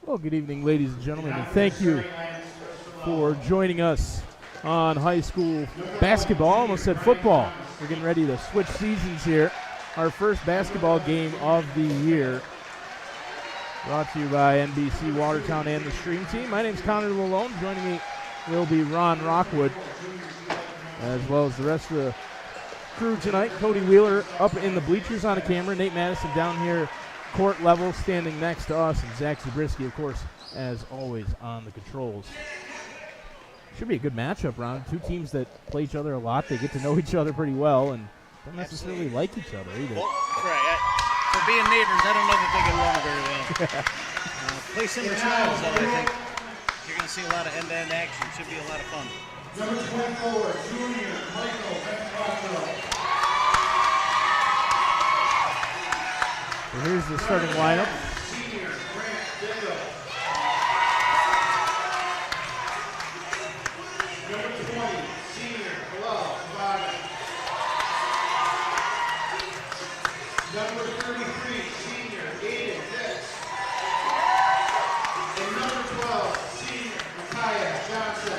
Well, good evening, ladies and gentlemen, and thank you for joining us on high school basketball. Almost said football. We're getting ready to switch seasons here. Our first basketball game of the year, brought to you by NBC Watertown and the Stream Team. My name's Connor Lalone. Joining me will be Ron Rockwood, as well as the rest of the crew tonight. Cody Wheeler up in the bleachers on a camera. Nate Madison down here court level, standing next to us, and Zach Zabriskie, of course, as always, on the controls. Should be a good matchup, Ron. Two teams that play each other a lot. They get to know each other pretty well and don't necessarily like each other either. Well, right. For being neighbors, I don't know that they get along very well. Play similar styles, though. I think you're going to see a lot of end-to-end action. Should be a lot of fun. Number 24, junior Michael Van. So here's the starting lineup. Number 33, senior Aiden Hicks. And number 12, senior Micaiah Johnson.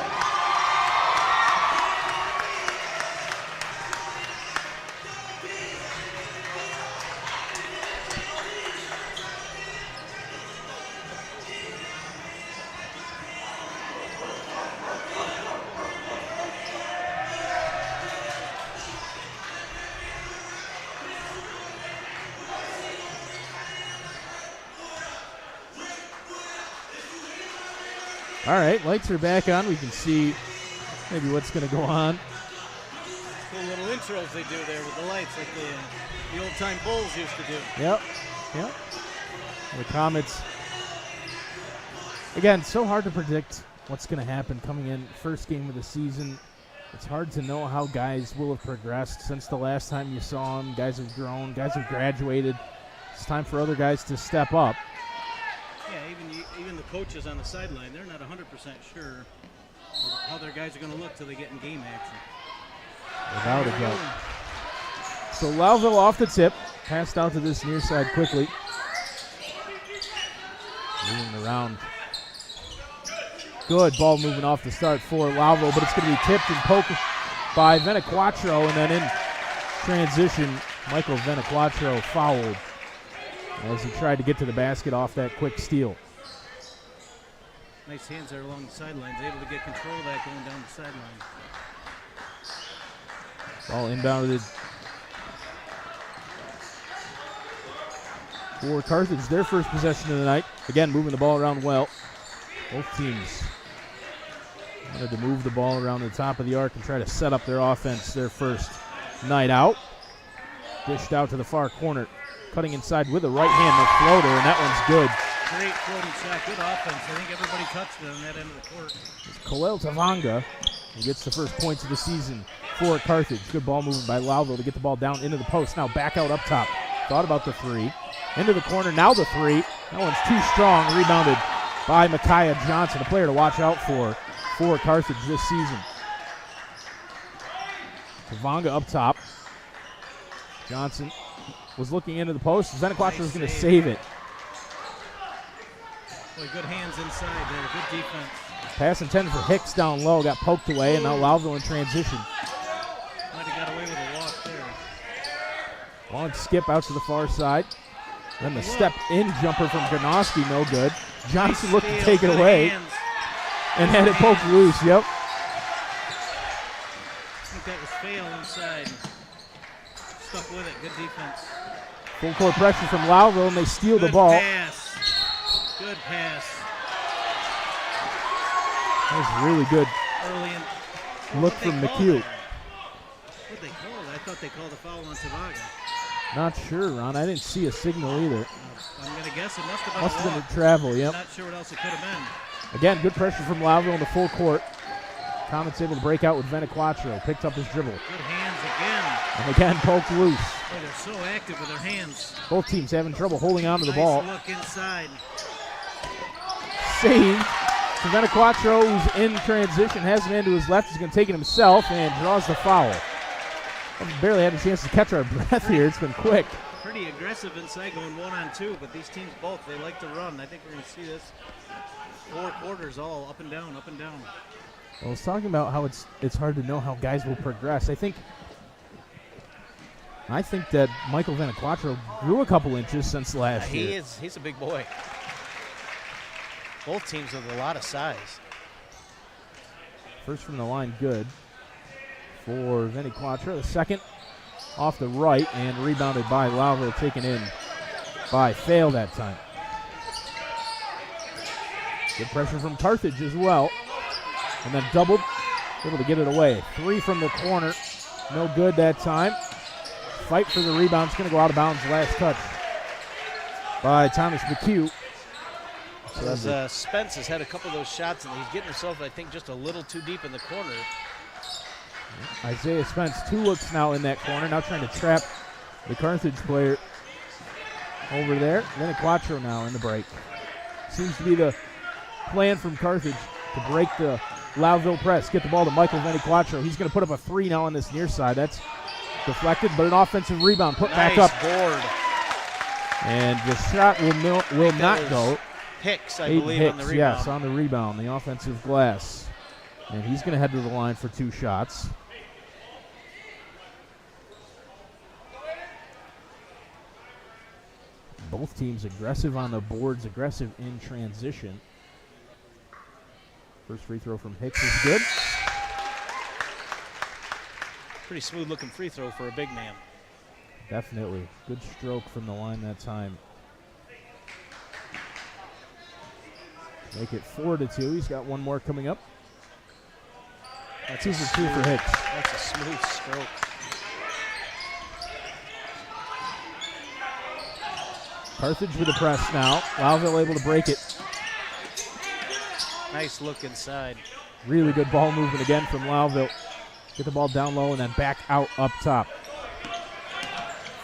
All right, lights are back on. We can see maybe what's going to go on. Cool little intros they do there with the lights, like the old-time Bulls used to do. Yep. The Comets. Again, so hard to predict what's going to happen coming in first game of the season. It's hard to know how guys will have progressed since the last time you saw them. Guys have grown. Guys have graduated. It's time for other guys to step up. Yeah, even the coaches on the sideline, they're not 100% sure how their guys are going to look till they get in game action. Without a doubt. So Lowville off the tip. Passed out to this near side quickly. Moving around. Good ball moving off the start for Lowville, but it's going to be tipped and poked by Venequatro, and then in transition, Michael Venequatro fouled as he tried to get to the basket off that quick steal. Nice hands there along the sidelines, able to get control of that going down the sideline. Ball inbounded for Carthage, their first possession of the night. Again, moving the ball around well. Both teams wanted to move the ball around the top of the arc and try to set up their offense their first night out. Dished out to the far corner. Cutting inside with a right hand, the floater, and that one's good. Great floating shot, good offense. I think everybody touched it on that end of the court. It's Khalil Tavanga who gets the first points of the season for Carthage. Good ball moving by Lowville to get the ball down into the post. Now back out up top. Thought about the three. Into the corner, now the three. That one's too strong, rebounded by Micaiah Johnson, a player to watch out for Carthage this season. Tavanga up top. Johnson was looking into the post. Venequatro was going to save it. Boy, good hands inside there. Good defense. Pass intended for Hicks down low. Got poked away, and now Lowville in transition. Might have got away with a walk there. Long skip out to the far side. Then the step-in jumper from Gronowski, no good. Johnson looked to take it away and had it poked loose. Yep. think that was fail inside. Stuck with it. Good defense. Full court pressure from Lowville, and they steal the ball. Pass. Good pass. That was really good. Early in. Look from McHugh. What they called? I thought they called a foul on Tavaga. Not sure, Ron. I didn't see a signal either. I'm going to guess it must have been Must a have been walk. a travel, yep. I'm not sure what else it could have been. Again, good pressure from Lowville in the full court. Comets able to break out with Venequatro. Picked up his dribble. Good hands again. And again, poked loose. Boy, they're so active with their hands. Both teams having trouble holding on to the Nice ball. look inside. Saved. So Venequatro, who's in transition, has it into his left. He's going to take it himself and draws the foul. We barely had a chance to catch our breath here. It's been quick. Pretty aggressive inside going 1-on-2, but these teams both, they like to run. I think we're going to see this 4 quarters all up and down, up and down. I was talking about how it's hard to know how guys will progress. I think that Michael Venequatro grew a couple inches since last year. He's a big boy. Both teams with a lot of size. First from the line, good for Venequatro. The second off the right and rebounded by Lowville, taken in by Fail that time. Good pressure from Carthage as well. And then doubled, able to get it away. 3 from the corner, no good that time. Fight for the rebound, it's going to go out of bounds. Last touch by Thomas McHugh. So Spence has had a couple of those shots, and he's getting himself, I think, just a little too deep in the corner. Isaiah Spence, 2 looks now in that corner, now trying to trap the Carthage player over there. Venequatro now in the break. Seems to be the plan from Carthage to break the Lowville press, get the ball to Michael Venequatro. He's going to put up a 3 now on this near side. That's deflected, but an offensive rebound put back up. Board. And the shot will not go. Hicks, I Aiden believe, Hicks, on the rebound. yes, on the rebound, the offensive glass. And he's going to head to the line for 2 shots. Both teams aggressive on the boards, aggressive in transition. First free throw from Hicks is good. Pretty smooth looking free throw for a big man. Definitely. Good stroke from the line that time. Make it 4-2. He's got one more coming up. That's 2 for 2 for Hicks. That's a smooth stroke. Carthage with the press now. Lowville able to break it. Nice look inside. Really good ball movement again from Lowville. Get the ball down low and then back out up top.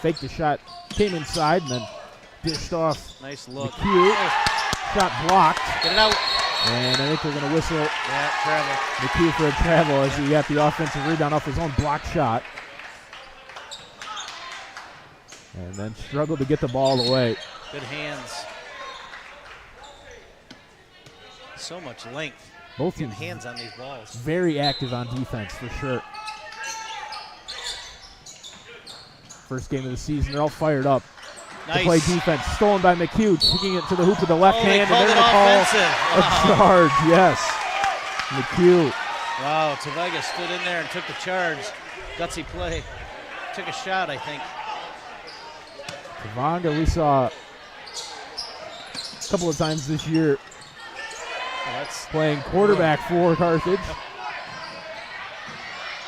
Faked the shot, came inside and then dished off. Nice look. McHugh. Shot blocked. Get it out. And I think they're going to whistle Yeah, travel. McHugh for a travel as he got the offensive rebound off his own block shot. And then struggled to get the ball away. Good hands. So much length. Both Good teams hands on these balls. very active on defense for sure. First game of the season, they're all fired up. Nice. To play defense. Stolen by McHugh, taking it to the hoop with the left They hand. called And it they're going to call offensive. a charge, yes. McHugh. Wow, Tavaga stood in there and took the charge. Gutsy play. Took a shot, I think. Tavaga, we saw a couple of times this year That's playing quarterback for Carthage.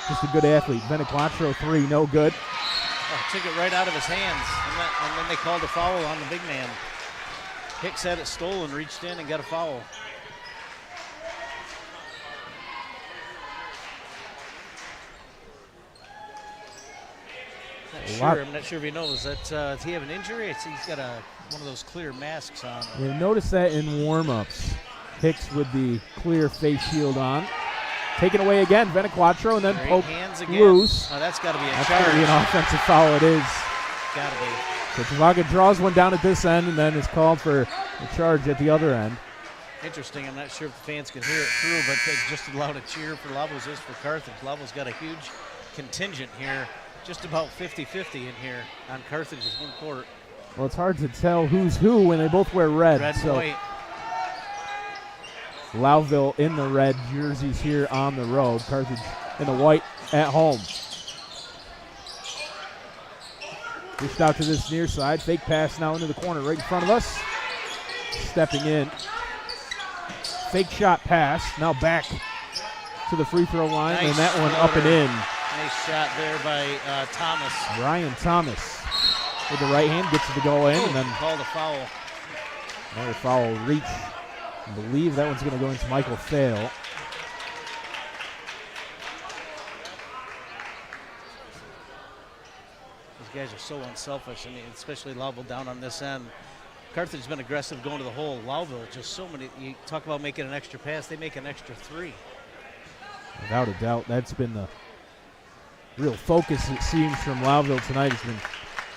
Just a good athlete. Venequatro 3, no good. took it right out of his hands. And then they called a foul on the big man. Hicks had it stolen, reached in and got a foul. I'm not sure if he knows that. Does he have an injury? He's got one of those clear masks on. You notice that in warm-ups. Hicks with the clear face shield on. Taken away again, Venequatro, and then Great poked hands again. loose. Oh, that's got to be a That's charge. going to be an offensive foul. It is. Got to be. So Tavaga draws one down at this end and then is called for a charge at the other end. Interesting. I'm not sure if the fans can hear it through, but they just allowed a cheer for Lavos is for Carthage. Lavos got a huge contingent here, just about 50-50 in here on Carthage's home court. Well, it's hard to tell who's who when they both wear red. Red and so white. Lowville in the red jerseys here on the road. Carthage in the white at home. Dished out to this near side. Fake pass now into the corner right in front of us. Stepping in. Fake shot pass. Now back to the free throw line. Nice and that one floater. up and in. Nice shot there by Thomas. Ryan Thomas with the right hand gets it to go in. And then Called a foul. another foul reach. I believe that one's going to go into Michael Thale. These guys are so unselfish, and especially Lowville down on this end. Carthage's been aggressive going to the hole. Lowville, just so many. You talk about making an extra pass, they make an extra 3. Without a doubt, that's been the real focus, it seems, from Lowville tonight. Has been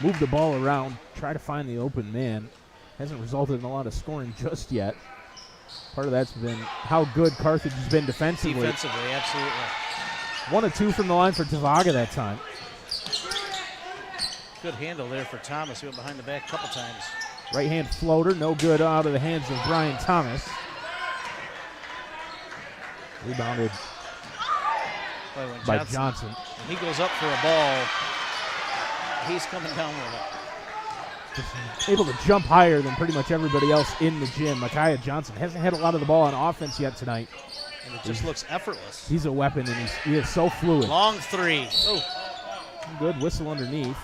move the ball around, try to find the open man. Hasn't resulted in a lot of scoring just yet. Part of that's been how good Carthage has been defensively. Defensively, absolutely. 1 of 2 from the line for Tavaga that time. Good handle there for Thomas. He went behind the back a couple times. Right hand floater, no good out of the hands of Brian Thomas. Rebounded by Johnson. When he goes up for a ball, he's coming down with it. Just able to jump higher than pretty much everybody else in the gym. Micaiah Johnson hasn't had a lot of the ball on offense yet tonight. And it just looks effortless. He's a weapon, and he is so fluid. Long 3. Oh, Good whistle underneath.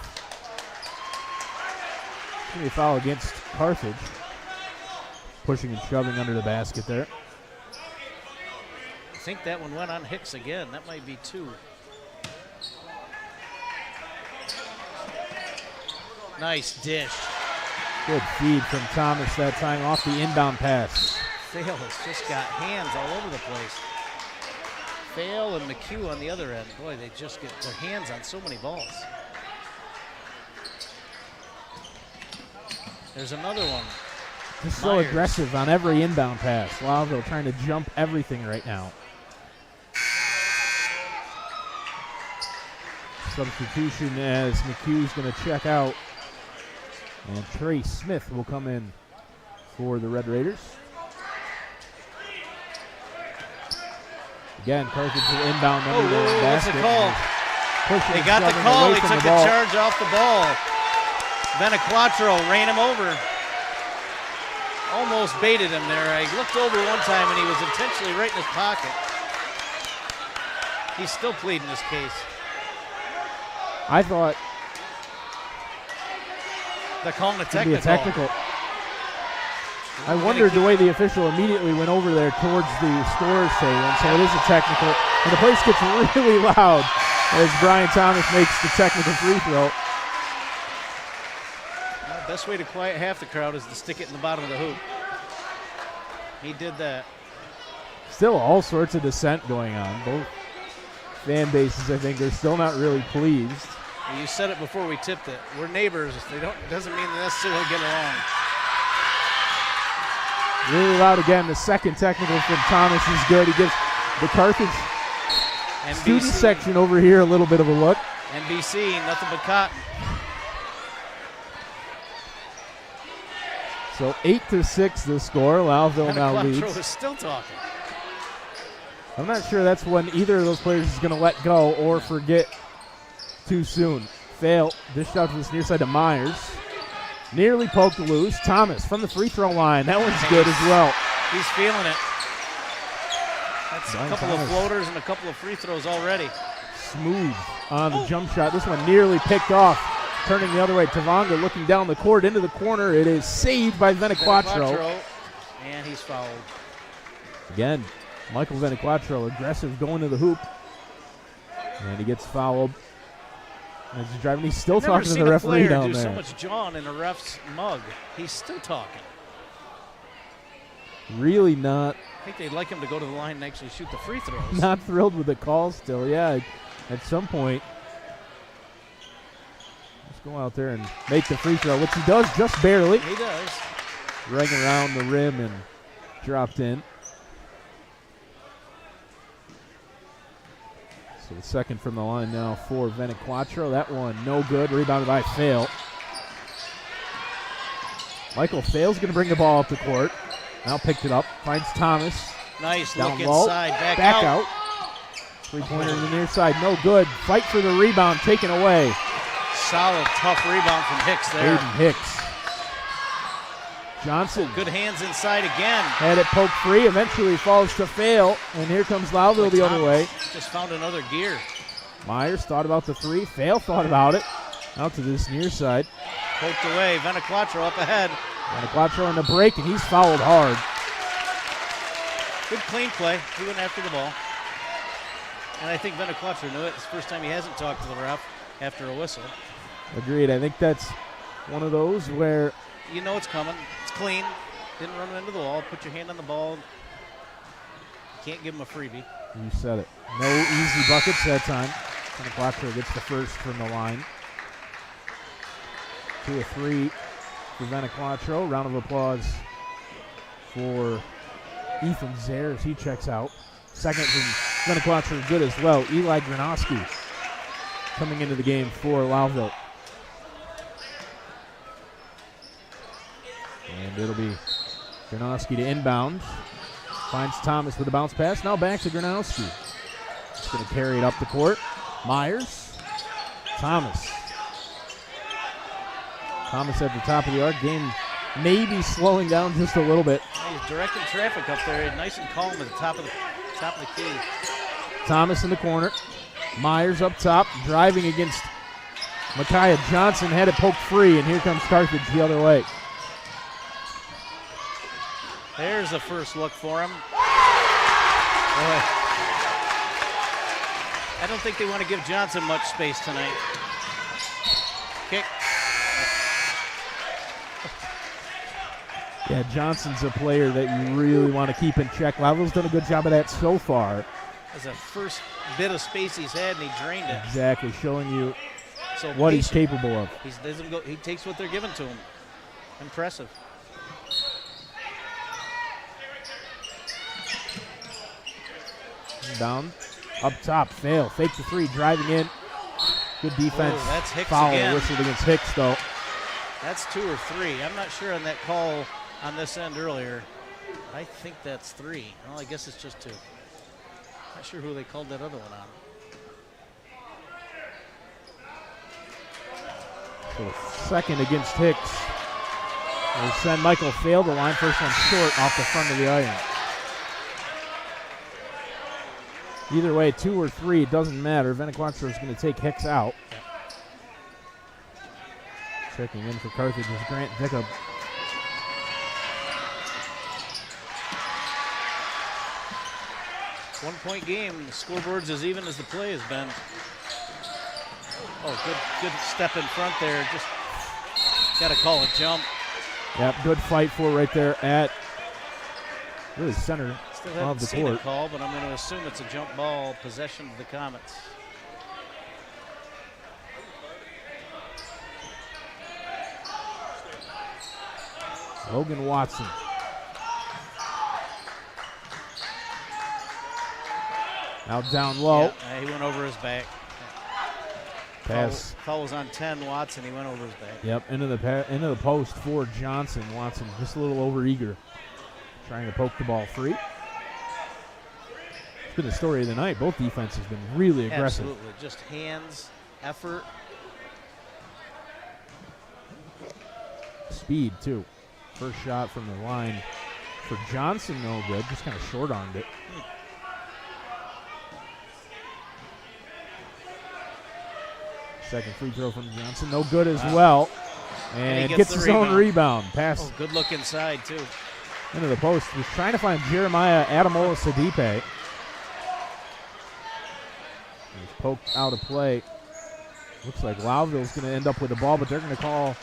Going to be a foul against Carthage. Pushing and shoving under the basket there. I think that one went on Hicks again. That might be 2. Nice dish. Good feed from Thomas that time off the inbound pass. Thale has just got hands all over the place. Thale and McHugh on the other end. Boy, they just get their hands on so many balls. There's another one. Just so Myers. aggressive on every inbound pass. Lowville trying to jump everything right now. Substitution as McHugh's going to check out. And Trey Smith will come in for the Red Raiders. Again, Carthage will inbound under the what's basket. the call? Pushing They and got the shoving call. away They from took the the ball. charge off the ball. Benaquatro ran him over. Almost baited him there. I looked over one time and he was intentionally right in his pocket. He's still pleading his case. I thought They're calling a it would be a technical. technical. I wondered the way the official immediately went over there towards the scorer's table, and so it is a technical. And the place gets really loud as Brian Thomas makes the technical free throw. Well, best way to quiet half the crowd is to stick it in the bottom of the hoop. He did that. Still all sorts of dissent going on. Both fan bases, I think, are still not really pleased. You said it before we tipped it. We're neighbors. It doesn't mean they necessarily get along. Really loud again. The second technical from Thomas is good. He gives the Carthage student section over here a little bit of a look. NBC, nothing but cotton. So 8-6 the score. Lowville now Benaquatro leads. is still talking. I'm not sure that's when either of those players is going to let go or forget too soon. Fail. Dished out to this near side to Myers. Nearly poked loose. Thomas from the free throw line. That one's good as well. He's feeling it. That's Brian a couple Thomas. of floaters and a couple of free throws already. Smooth on the jump shot. This one nearly picked off. Turning the other way. Tavanga looking down the court into the corner. It is saved by Benaquatro. And he's fouled. Again, Michael Benaquatro aggressive going to the hoop. And he gets fouled. As he's driving, he's still talking to the referee down do there. so much jawing in a ref's mug. He's still talking. Really not I think they'd like him to go to the line and actually shoot the free throws. not thrilled with the call still. Yeah, at some point. Let's go out there and make the free throw, which he does just barely. He does. Right around the rim and dropped in. So the second from the line now for Benaquatro. That one no good. Rebounded by Fail. Michael Fail's going to bring the ball up the court. Now picked it up. Finds Thomas. Nice Down look low, inside, back out. Three-pointer to the near side, no good. Fight for the rebound, taken away. Solid, tough rebound from Hicks there. Aiden Hicks. Johnson. Good hands inside again. Had it poked free, eventually falls to fail, and here comes Lowville the other way. Just found another gear. Myers thought about the three, Fail thought about it. Out to this near side. Poked away, Venaquatro up ahead. Venaquatro on the break, and he's fouled hard. Good clean play. He went after the ball. And I think Venaquatro knew it. It's the first time he hasn't talked to the ref after a whistle. Agreed. I think that's one of those where You know it's coming. It's clean. Didn't run into the wall. Put your hand on the ball. Can't give him a freebie. you said it. No easy buckets that time. Venaquatro gets the first from the line. 2 of 3 for Venaquatro. Round of applause for Ethan Zare as he checks out. Second from Venaquatro, good as well. Eli Granowski coming into the game for Lowville. And it'll be Granowski to inbound. Finds Thomas with a bounce pass. Now back to Granowski. Just going to carry it up the court. Myers. Thomas. Thomas at the top of the arc. Game maybe slowing down just a little bit. He's directing traffic up there. Nice and calm at the top of the key. Thomas in the corner. Myers up top. Driving against Micaiah Johnson. Had it poked free, and here comes Carthage the other way. There's the first look for him. I don't think they want to give Johnson much space tonight. Kick. Yeah, Johnson's a player that you really want to keep in check. Lowville's done a good job of that so far. That's the first bit of space he's had, and he drained it. Exactly, showing you So what he's patient. capable of. He takes what they're giving to him. Impressive. Down, up top, Fail. Fake the three, driving in. Good defense. Oh, that's Hicks Foul again. whistled against Hicks, though. That's 2 or 3. I'm not sure on that call on this end earlier. I think that's 3. Well, I guess it's just 2. Not sure who they called that other one on. So the second against Hicks. We'll send Michael Fail the line. First one short off the front of the iron. Either way, 2 or 3, it doesn't matter. Venaquatro is going to take Hicks out. Checking in for Carthage is Grant Dickup. One-point game. The scoreboard's as even as the play has been. Oh, good step in front there. Just got to call a jump. Yep, good fight for right there at really center Still of haven't the seen court. a call, but I'm going to assume it's a jump ball, possession of the Comets. Logan Watson. Now down low. Yeah, he went over his back. Pass. Foul was on 10, Watson. He went over his back. Yep, into the post for Johnson. Watson just a little over-eager. Trying to poke the ball free. It's been the story of the night. Both defenses have been really aggressive. Absolutely. Just hands, effort. Speed, too. First shot from the line for Johnson, no good. Just kind of short-armed it. Second free throw from Johnson, no good as well. And he gets the his own rebound. Pass Oh, good look inside, too. into the post. Was trying to find Jeremiah Adamola Sadipe. He's poked out of play. Looks like Lowville's going to end up with the ball, but they're going to call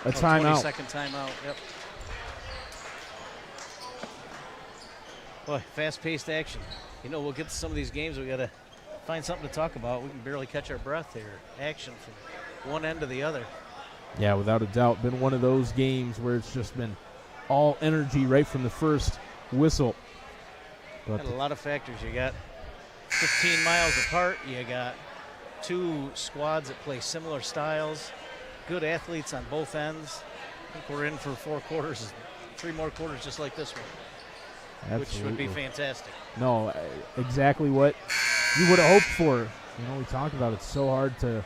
a timeout. 20-second timeout, yep. Boy, fast-paced action. You know, we'll get to some of these games. We got to find something to talk about. We can barely catch our breath here. Action from one end to the other. Yeah, without a doubt. Been one of those games where it's just been all energy right from the first whistle. But Got a lot of factors. You got 15 miles apart. You got 2 squads that play similar styles. Good athletes on both ends. I think we're in for 4 quarters. 3 more quarters just like this one. which would be fantastic. No, exactly what you would have hoped for. You know, we talked about it's so hard to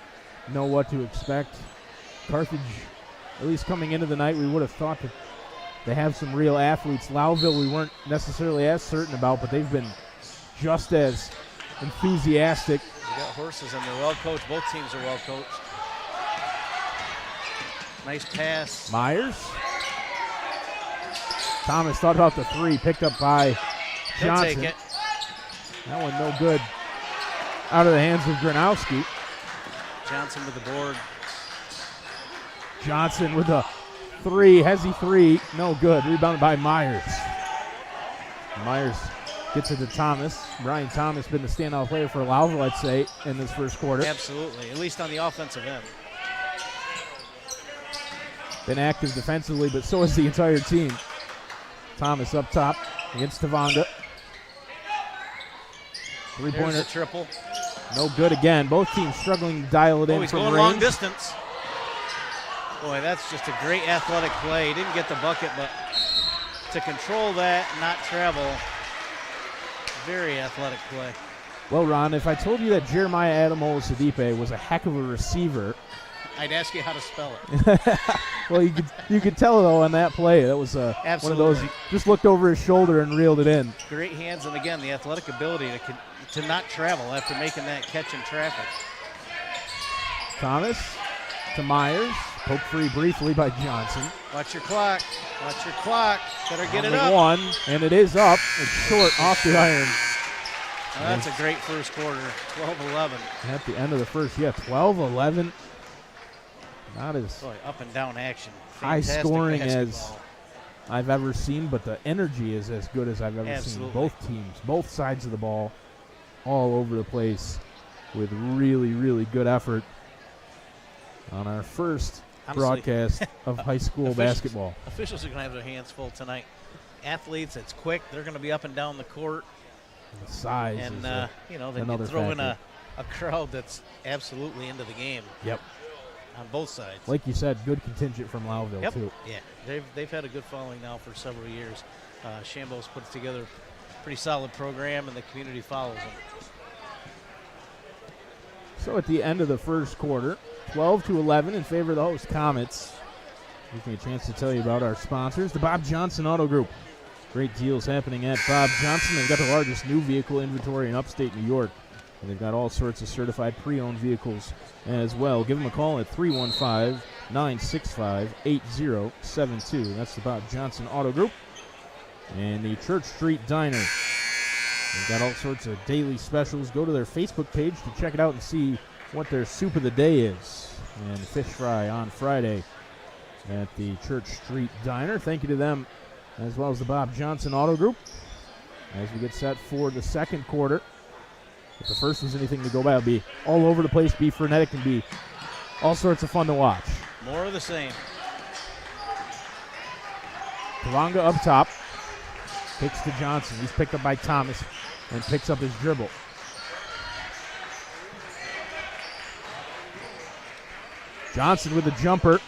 know what to expect. Carthage, at least coming into the night, we would have thought that they have some real athletes. Lowville, we weren't necessarily as certain about, but they've been just as enthusiastic. You got horses, and they're well coached. Both teams are well coached. Nice pass. Myers. Thomas thought about the three, picked up by Johnson. He'll take it. That one no good. Out of the hands of Gronowski. Johnson with the board. Johnson with a three, Hezzy three, no good. Rebounded by Myers. Myers gets it to Thomas. Brian Thomas been the standout player for Lowville, I'd say, in this first quarter. Absolutely, at least on the offensive end. Been active defensively, but so is the entire team. Thomas up top against Tavanga. Three-pointer. There's a triple. No good again. Both teams struggling to dial it in He's from going range. long distance. Boy, that's just a great athletic play. He didn't get the bucket, but to control that, not travel, very athletic play. Well, Ron, if I told you that Jeremiah Adamola-Sadipe was a heck of a receiver, I'd ask you how to spell it. well, you could tell though on that play that was one of those. He just looked over his shoulder and reeled it in. Great hands, and again, the athletic ability to not travel after making that catch in traffic. Thomas to Myers, poke free briefly by Johnson. Watch your clock. Watch your clock. Better get it Only up. one, and it is up. It's short off the iron. Well, that's a great first quarter. 12-11. At the end of the first, 12-11. Not as Boy, up and down action. high Fantastic scoring as basketball. I've ever seen, but the energy is as good as I've ever Absolutely. seen. Both teams, both sides of the ball, all over the place with really, really good effort on our first Honestly, broadcast of high school basketball. Officials are going to have their hands full tonight. Athletes, it's quick. They're going to be up and down the court. The size And, is then another you throw in factor. a crowd that's absolutely into the game Yep. on both sides. Like you said, good contingent from Lowville, Yep. too. Yeah, they've had a good following now for several years. Shambo's put together a pretty solid program, and the community follows them. So at the end of the first quarter, 12-11 in favor of the host Comets. Gives me a chance to tell you about our sponsors, the Bob Johnson Auto Group. Great deals happening at Bob Johnson. They've got the largest new vehicle inventory in upstate New York. And they've got all sorts of certified pre-owned vehicles as well. Give them a call at 315-965-8072. That's the Bob Johnson Auto Group. And the Church Street Diner. They've got all sorts of daily specials. Go to their Facebook page to check it out and see what their soup of the day is. And fish fry on Friday at the Church Street Diner. Thank you to them, as well as the Bob Johnson Auto Group, as we get set for the second quarter. If the first was anything to go by, it'll be all over the place, be frenetic, and be all sorts of fun to watch. More of the same. Tavanga up top, kicks to Johnson. He's picked up by Thomas and picks up his dribble. Johnson with the jumper.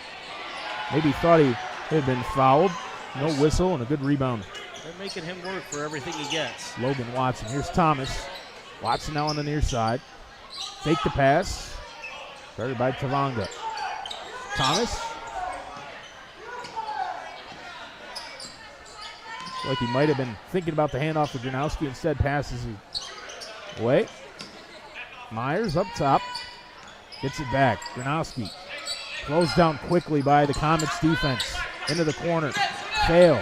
Maybe thought he had been fouled. No whistle and a good rebound. They're making him work for everything he gets. Logan Watson. Here's Thomas. Watson now on the near side. Fake the pass. Started by Tavanga. Thomas. Like he might have been thinking about the handoff to Janowski. Instead passes it away. Myers up top. Gets it back. Janowski. Closed down quickly by the Comets defense. Into the corner. Fail.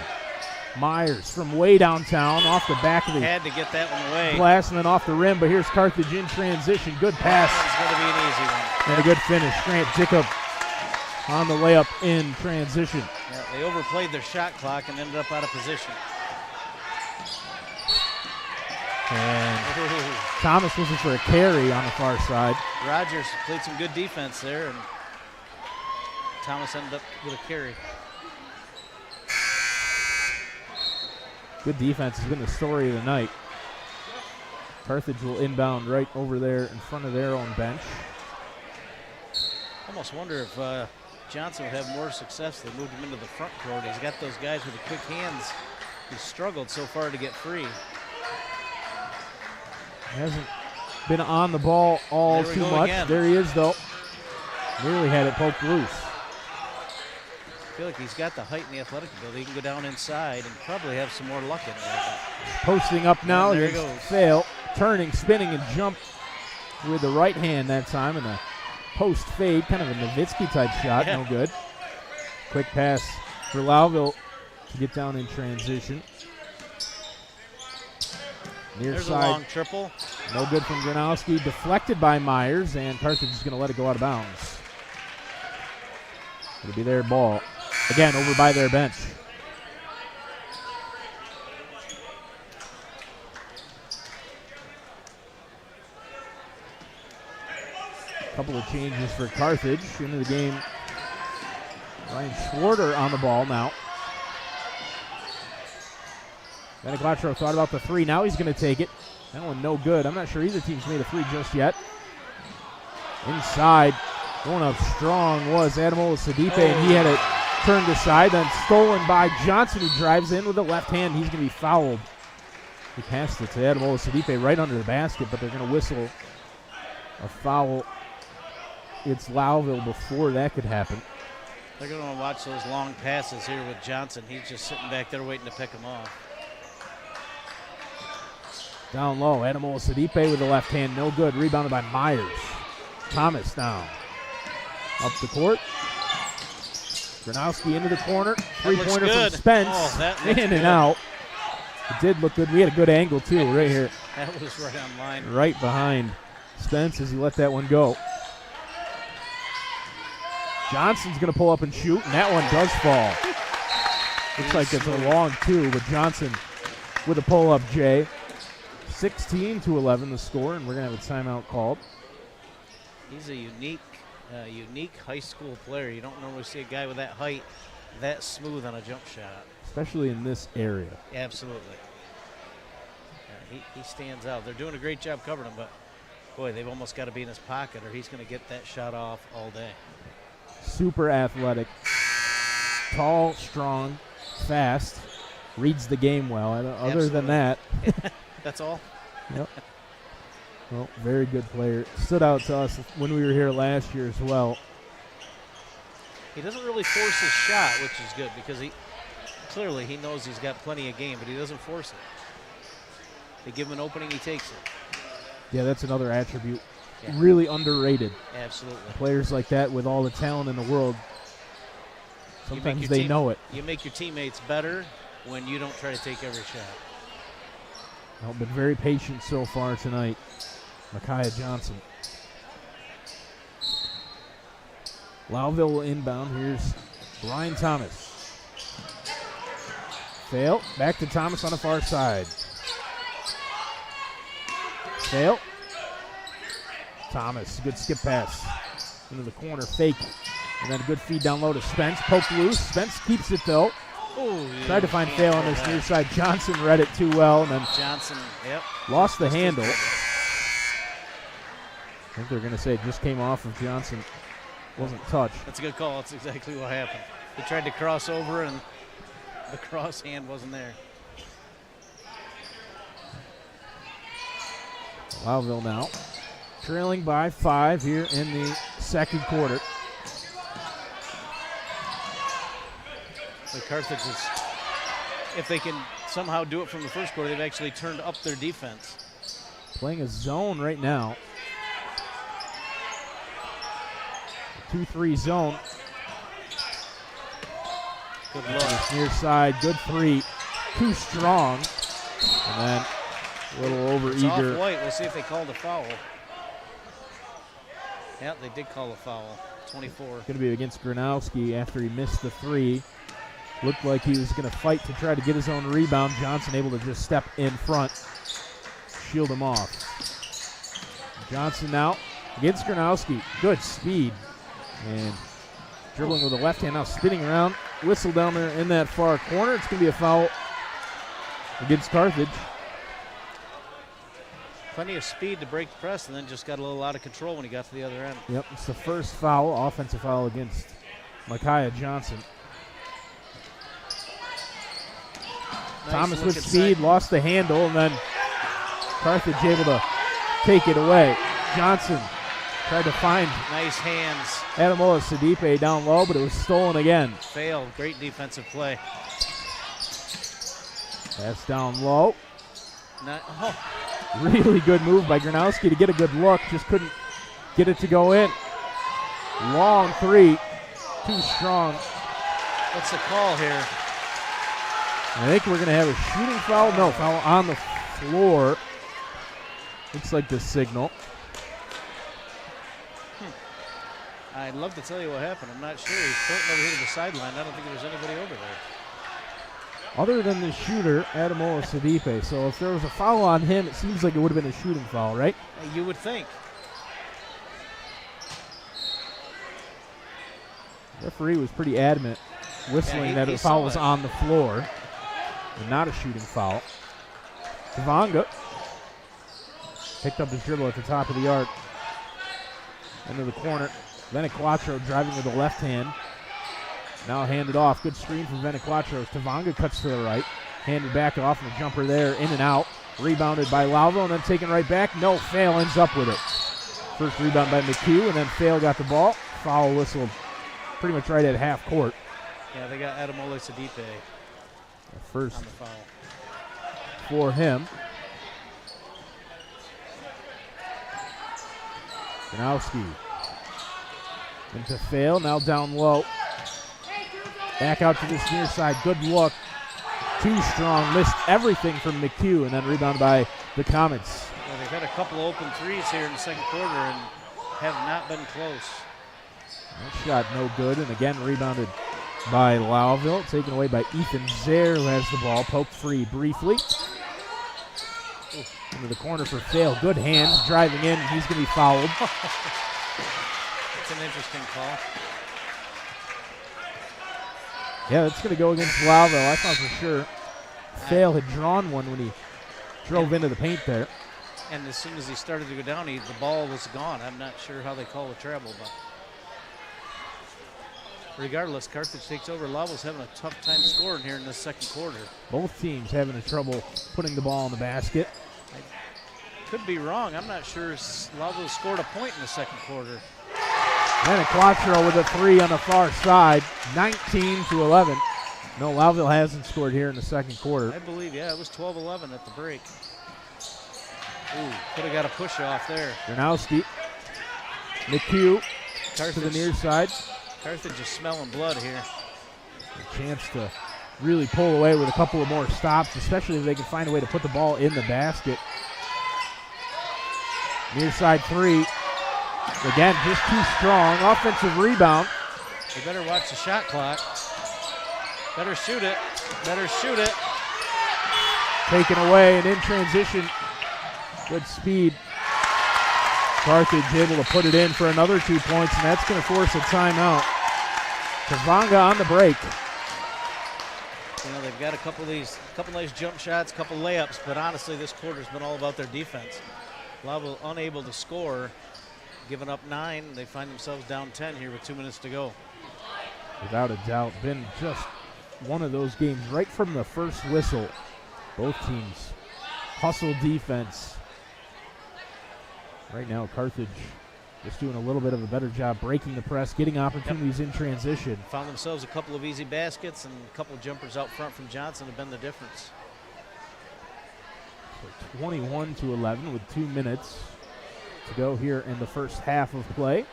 Myers from way downtown off the back of the Had to get that one away. glass and then off the rim, but here's Carthage in transition. Good pass It's going to be an easy one. and a good finish. Grant Jacob on the layup in transition. Yeah, they overplayed their shot clock and ended up out of position. And Thomas looking for a carry on the far side. Rogers played some good defense there, and Thomas ended up with a carry. Good defense has been the story of the night. Carthage will inbound right over there in front of their own bench. Almost wonder if Johnson would have more success if they moved him into the front court. He's got those guys with the quick hands He's struggled so far to get free. Hasn't been on the ball all There we too go much. again. There he is, though. Nearly had it poked loose. I feel like he's got the height and the athletic ability. He can go down inside and probably have some more luck in there. Posting up now. And there he against goes. Fail. Turning, spinning, and jump with the right hand that time. And a post fade, kind of a Nowitzki type shot. Yeah. No good. Quick pass for Lowville to get down in transition. Near There's side. a long triple. No good from Gronowski. Deflected by Myers, and Carthage is going to let it go out of bounds. It'll be their ball. Again, over by their bench. Couple of changes for Carthage into the game. Ryan Schwarter on the ball now. Beniclatro thought about the three. Now he's going to take it. That one no good. I'm not sure either team's made a three just yet. Inside, going up strong was Adamola Sadipe, and he had it turned aside, then stolen by Johnson, who drives in with the left hand. He's going to be fouled. He passed it to Adamola Sadipe right under the basket, but they're going to whistle a foul. It's Lowville before that could happen. They're going to watch those long passes here with Johnson. He's just sitting back there waiting to pick them off. Down low, Adamola Sadipe with the left hand, no good. Rebounded by Myers. Thomas down. Up the court. Gronowski into the corner. Three-pointer from Spence. Oh, that looks in good. and out. It did look good. We had a good angle, too, right here. That was right on line. Right behind Spence as he let that one go. Johnson's going to pull up and shoot, and that one does fall. Looks like it's a long two, but Johnson with a pull-up, Jay. 16-11 the score, and we're going to have a timeout called. He's a unique high school player. You don't normally see a guy with that height, that smooth on a jump shot. Especially in this area. Absolutely. Yeah, he stands out. They're doing a great job covering him, but boy, they've almost got to be in his pocket or he's going to get that shot off all day. Super athletic. Tall, strong, fast. Reads the game well. Other than that. That's all? Yep. Well, very good player. Stood out to us when we were here last year as well. He doesn't really force his shot, which is good because clearly he knows he's got plenty of game, but he doesn't force it. They give him an opening, he takes it. Yeah, that's another attribute. Yeah. Really underrated. Absolutely. Players like that with all the talent in the world, sometimes they know it. You make your teammates better when you don't try to take every shot. Well, been very patient so far tonight. Micaiah Johnson. Lowville will inbound. Here's Brian Thomas. Fail. Back to Thomas on the far side. Fail. Thomas, good skip pass. Into the corner, fake. And then a good feed down low to Spence. Poked loose. Spence keeps it though. Ooh, Tried to find Fail on this near side. Johnson read it too well, and then Johnson, yep. lost the handle. I think they're going to say it just came off of Johnson. Wasn't touched. That's a good call. That's exactly what happened. He tried to cross over, and the cross hand wasn't there. Lowville now trailing by 5 here in the second quarter. The Carthage is, if they can somehow do it from the first quarter, they've actually turned up their defense. Playing a zone right now. 2-3 zone. Good look. Near side, good three. Too strong. And then a little over It's eager. off white. We'll see if they called a foul. Yeah, they did call a foul. 24. Going to be against Gronowski after he missed the three. Looked like he was going to fight to try to get his own rebound. Johnson able to just step in front, shield him off. Johnson now against Gronowski. Good speed. And dribbling with the left hand, now spinning around. Whistle down there in that far corner. It's going to be a foul against Carthage. Plenty of speed to break the press, and then just got a little out of control when he got to the other end. Yep, it's the first foul, offensive foul against Micaiah Johnson. Thomas with look speed, inside. lost the handle, and then Carthage able to take it away. Johnson tried to find Nice hands. Adamola Sidipe down low, but it was stolen again. Failed. Great defensive play. Pass down low. Oh, Really good move by Gronowski to get a good look. Just couldn't get it to go in. Long three. Too strong. what's the call here? I think we're going to have a shooting foul. No, foul on the floor. Looks like the signal. I'd love to tell you what happened. I'm not sure. He's pointing over here to the sideline. I don't think there was anybody over there. Other than the shooter, Adamola Sidipe. So if there was a foul on him, it seems like it would have been a shooting foul, right? You would think. The referee was pretty adamant, whistling Yeah, that he the foul saw was it. on the floor and not a shooting foul. Tavanga picked up his dribble at the top of the arc. Into the corner. Veniquatro driving with the left hand. Now handed off. Good screen from Veniquatro. Tavanga cuts to the right. Handed back off, and a jumper there, in and out. Rebounded by Lowville, and then taken right back. No, Fail ends up with it. First rebound by McHugh, and then Fail got the ball. Foul whistle pretty much right at half court. Yeah, they got Adamola Sidipe First on the foul. for him. Gronowski into Fail, now down low. Back out to this near side, good look. Too strong, missed everything from McHugh, and then rebounded by the Comets. Yeah, they've had a couple open threes here in the second quarter and have not been close. That shot no good, and again rebounded by Lowville. Taken away by Ethan Zaire, who has the ball. Poked free briefly. Into the corner for Fail. Good hands, driving in. He's going to be fouled. It's an interesting call. Yeah, that's going to go against Lowville. I thought for sure Fail had drawn one when he drove into the paint there. And as soon as he started to go down, the ball was gone. I'm not sure how they call a travel, but regardless, Carthage takes over. Lowville's having a tough time scoring here in this second quarter. Both teams having a trouble putting the ball in the basket. Could be wrong. I'm not sure Lowville scored a point in the second quarter. Veniquatro with a three on the far side, 19-11. No, Lowville hasn't scored here in the second quarter. I believe, yeah, it was 12-11 at the break. Ooh, could have got a push off there. Gronowski, McHugh to the Carthage, near side. Carthage is smelling blood here. A chance to really pull away with a couple of more stops, especially if they can find a way to put the ball in the basket. Near side three. Again, just too strong. Offensive rebound. They better watch the shot clock. Better shoot it. Better shoot it. Taken away and in transition. Good speed. Carthage able to put it in for another 2 points, and that's going to force a timeout. Tavanga on the break. You know, they've got a couple nice jump shots, couple layups, but honestly, this quarter's been all about their defense. Lowville unable to score, giving up 9. They find themselves down 10 here with 2 minutes to go. Without a doubt, been just one of those games right from the first whistle. Both teams hustle defense. Right now, Carthage just doing a little bit of a better job breaking the press, getting opportunities in transition. Found themselves a couple of easy baskets, and a couple of jumpers out front from Johnson have been the difference. So 21-11 with 2 minutes to go here in the first half of play.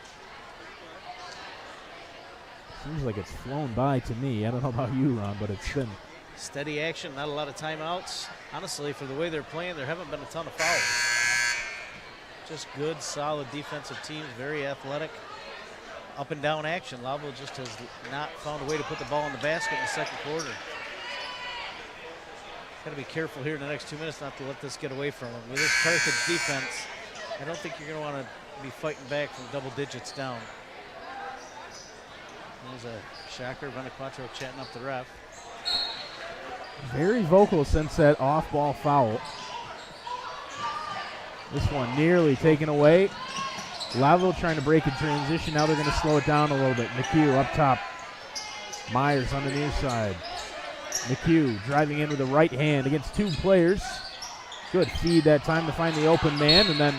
Seems like it's flown by to me. I don't know about you, Ron, but it's been Steady action, not a lot of timeouts. Honestly, for the way they're playing, there haven't been a ton of fouls. Just good, solid defensive teams, very athletic. Up and down action. Lowville just has not found a way to put the ball in the basket in the second quarter. Got to be careful here in the next 2 minutes not to let this get away from them. With this Carthage defense, I don't think you're going to want to be fighting back from double digits down. There's a shocker. Veniquatro chatting up the ref. very vocal since that off-ball foul. This one nearly taken away. Lowville trying to break in transition. Now they're going to slow it down a little bit. McHugh up top. Myers on the near side. McHugh driving in with the right hand against two players. Good feed that time to find the open man, and then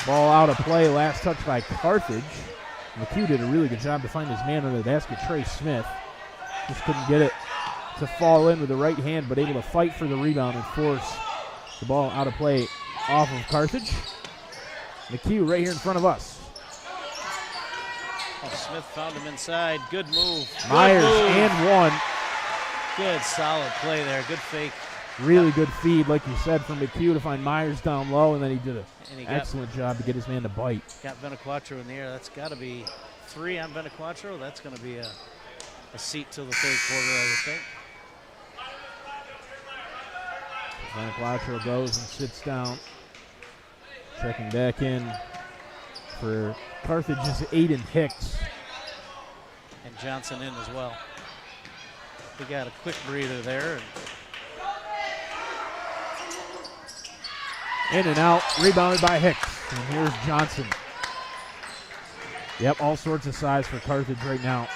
ball out of play, last touch by Carthage. McHugh did a really good job to find his man under the basket, Trey Smith. Just couldn't get it to fall in with the right hand, but able to fight for the rebound and force the ball out of play off of Carthage. McHugh right here in front of us. Oh, Smith found him inside. Good move. Myers Good move. and one. Good, solid play there. Good fake. Really good feed, like you said, from McHugh to find Myers down low, and then he did an And he excellent job to get his man to bite. got Benaquatro in the air. That's got to be 3 on Benaquatro. That's going to be a seat till the third quarter, I would think. Benaquatro goes and sits down. Checking back in for Carthage is Aiden Hicks. And Johnson in as well. We got a quick breather there. In and out, rebounded by Hicks. And here's Johnson. Yep, all sorts of size for Carthage right now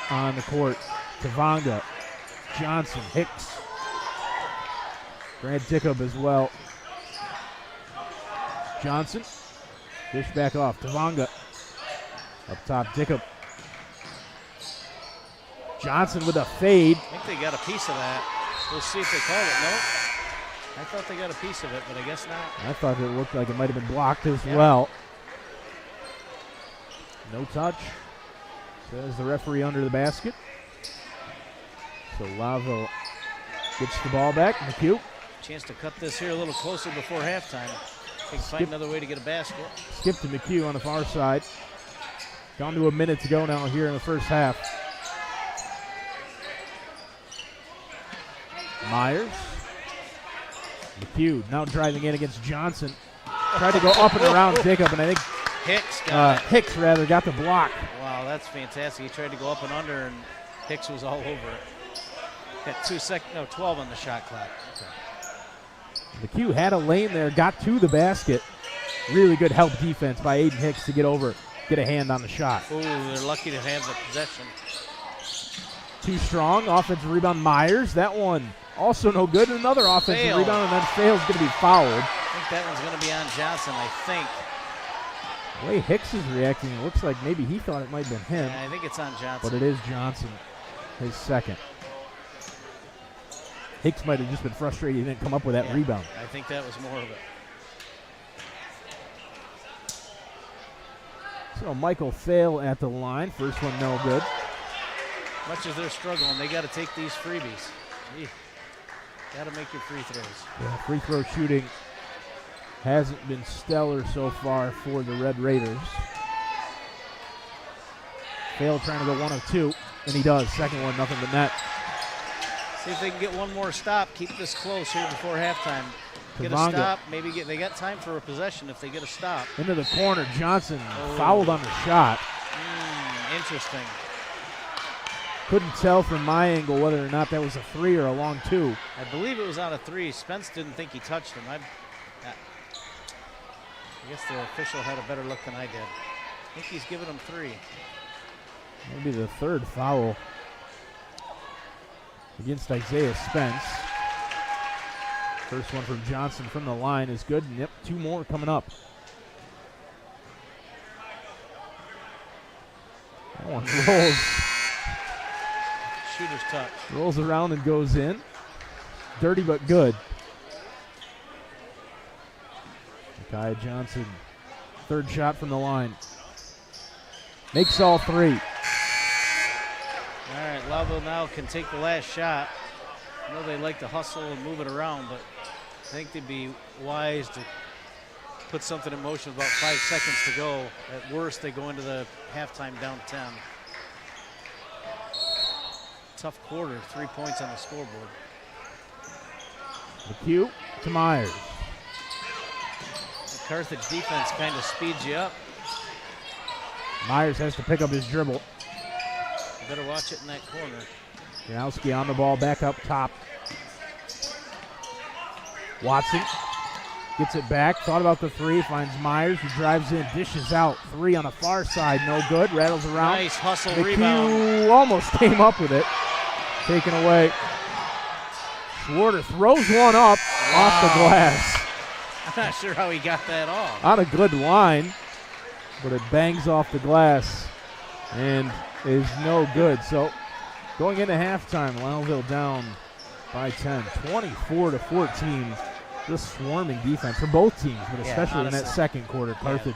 on the court. Tavanga, Johnson, Hicks. Grant Dickup as well. Johnson, dish back off. Tavanga, up top, Dickup. Johnson with a fade. I think they got a piece of that. We'll see if they call it. No. I thought they got a piece of it, but I guess not. I thought it looked like it might have been blocked as well. No touch, says the referee under the basket. So Lowville gets the ball back. McHugh. Chance to cut this here a little closer before halftime. They can find another way to get a basket. Skip to McHugh on the far side. Down to a minute to go now here in the first half. Myers. McHugh now driving in against Johnson. Tried to go up and around Dickup, and I think Hicks Hicks got the block. Wow, that's fantastic. He tried to go up and under, and Hicks was all over it. Got 12 on the shot clock. Okay. McHugh had a lane there, got to the basket. Really good help defense by Aiden Hicks to get a hand on the shot. Ooh, they're lucky to have the possession. Too strong, offensive rebound, Myers. That one also no good. Another offensive rebound, and then fails, going to be fouled. I think that one's going to be on Johnson, I think. The way Hicks is reacting, it looks like maybe he thought it might have been him. Yeah, I think it's on Johnson. But it is Johnson, his second. Hicks might have just been frustrated he didn't come up with that rebound. I think that was more of it. So Michael Thale at the line. First one no good. Much as they're struggling, they got to take these freebies. Got to make your free throws. Yeah, free throw shooting hasn't been stellar so far for the Red Raiders. Thale trying to go 1 of 2, and he does. Second one, nothing but net. See if they can get one more stop. Keep this close here before halftime. Get a Tavanga. stop. Maybe they got time for a possession if they get a stop. Into the corner, Johnson fouled on the shot. Interesting. Couldn't tell from my angle whether or not that was a 3 or a long 2. I believe it was on a 3. Spence didn't think he touched him. I guess the official had a better look than I did. I think he's giving him 3. Maybe the third foul against Isaiah Spence. First one from Johnson from the line is good. And yep, 2 more coming up. That one rolls. Shooter's touch. Rolls around and goes in. Dirty but good. Kai Johnson, third shot from the line. Makes all 3. All right, Lowville now can take the last shot. I know they like to hustle and move it around, but I think they'd be wise to put something in motion with about 5 seconds to go. At worst, they go into the halftime down 10. Tough quarter, 3 points on the scoreboard. McHugh to Myers. The Carthage defense kind of speeds you up. Myers has to pick up his dribble. You better watch it in that corner. Janowski on the ball, back up top. Watson gets it back, thought about the 3, finds Myers, who drives in, dishes out. 3 on the far side, no good, rattles around. Nice hustle McHugh rebound. almost came up with it. Taken away Schwarter throws one up off the glass. I'm not sure how he got that off. On a good line, but it bangs off the glass and is no good. So going into halftime, Lowville down by 10, 24-14. Just swarming defense for both teams, but especially in that second quarter. Carthage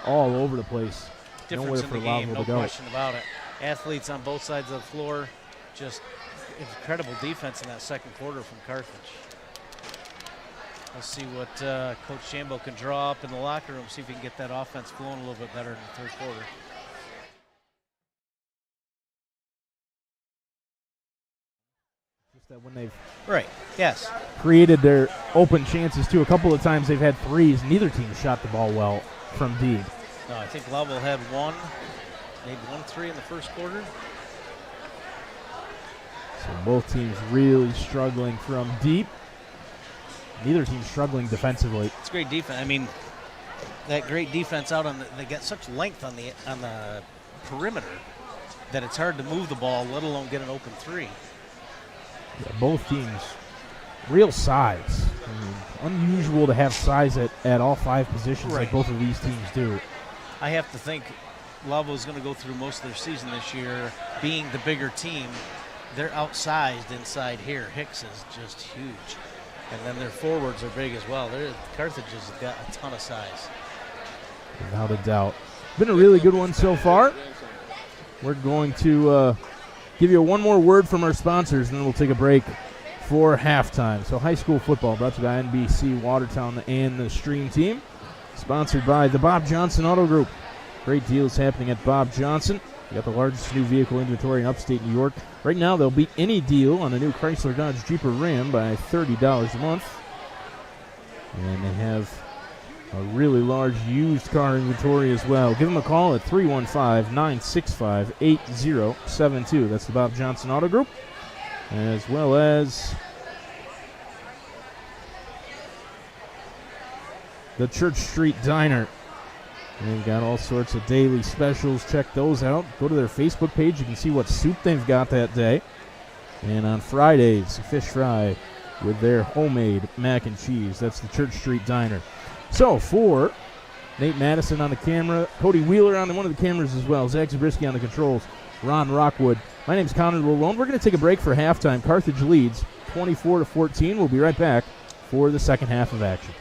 all over the place. Difference in the game, no to go. question about it. Athletes on both sides of the floor, just incredible defense in that second quarter from Carthage. Let's see what Coach Shambo can draw up in the locker room, see if he can get that offense flowing a little bit better in the third quarter. Just that when they've created their open chances too, a couple of times they've had threes. Neither team shot the ball well from deep. No, I think Lowville had maybe 1 3 in the first quarter. So both teams really struggling from deep. Neither team struggling defensively. It's great defense. I mean, that great defense out on they got such length on the perimeter that it's hard to move the ball, let alone get an open three. Yeah, both teams, real size. I mean, unusual to have size at all 5 positions like both of these teams do. I have to think Lowville is going to go through most of their season this year being the bigger team. They're outsized inside here. Hicks is just huge. And then their forwards are big as well. Carthage has got a ton of size. Without a doubt. Been a really good one so far. We're going to give you one more word from our sponsors, and then we'll take a break for halftime. So high school football brought to you by NBC Watertown and the Stream Team. Sponsored by the Bob Johnson Auto Group. Great deals happening at Bob Johnson. You got the largest new vehicle inventory in upstate New York. Right now, there'll be any deal on a new Chrysler Dodge Jeep or Ram by $30 a month. And they have a really large used car inventory as well. Give them a call at 315-965-8072. That's the Bob Johnson Auto Group. As well as the Church Street Diner. They've got all sorts of daily specials. Check those out. Go to their Facebook page. You can see what soup they've got that day. And on Fridays, fish fry with their homemade mac and cheese. That's the Church Street Diner. So for Nate Madison on the camera, Cody Wheeler on one of the cameras as well, Zach Zabriskie on the controls, Ron Rockwood. My name's Connor Lalone. We're going to take a break for halftime. Carthage leads 24-14. We'll be right back for the second half of action.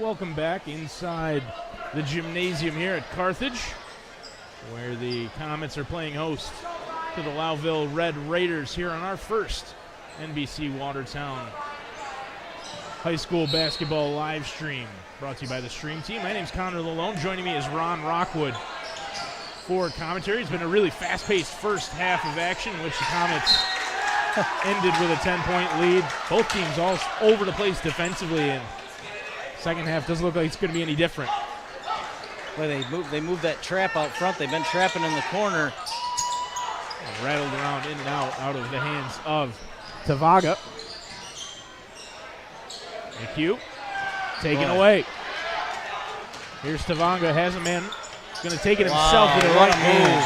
Welcome back inside the gymnasium here at Carthage, where the Comets are playing host to the Lowville Red Raiders here on our first NBC Watertown high school basketball live stream, brought to you by the Stream Team. My name's Connor Lalone. Joining me is Ron Rockwood for commentary. It's been a really fast-paced first half of action, in which the Comets ended with a 10-point lead. Both teams all over the place defensively, and second half doesn't look like it's going to be any different. Well, they moved that trap out front. They've been trapping in the corner. Rattled around in and out of the hands of Tavaga. McHugh taken away. Here's Tavaga, has a man, going to take it himself with the right hand.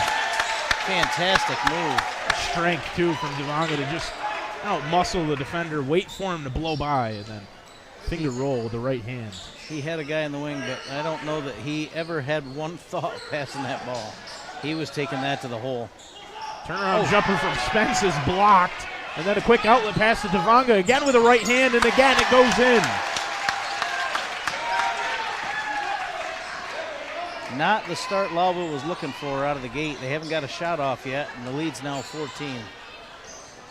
Fantastic move. Strength, too, from Tavaga to just out-muscle the defender, wait for him to blow by, and then finger roll with the right hand. He had a guy in the wing, but I don't know that he ever had one thought of passing that ball. He was taking that to the hole. Turnaround jumper from Spence is blocked. And then a quick outlet pass to Tavaga, again with a right hand, and again it goes in. Not the start Lowville was looking for out of the gate. They haven't got a shot off yet, and the lead's now 14.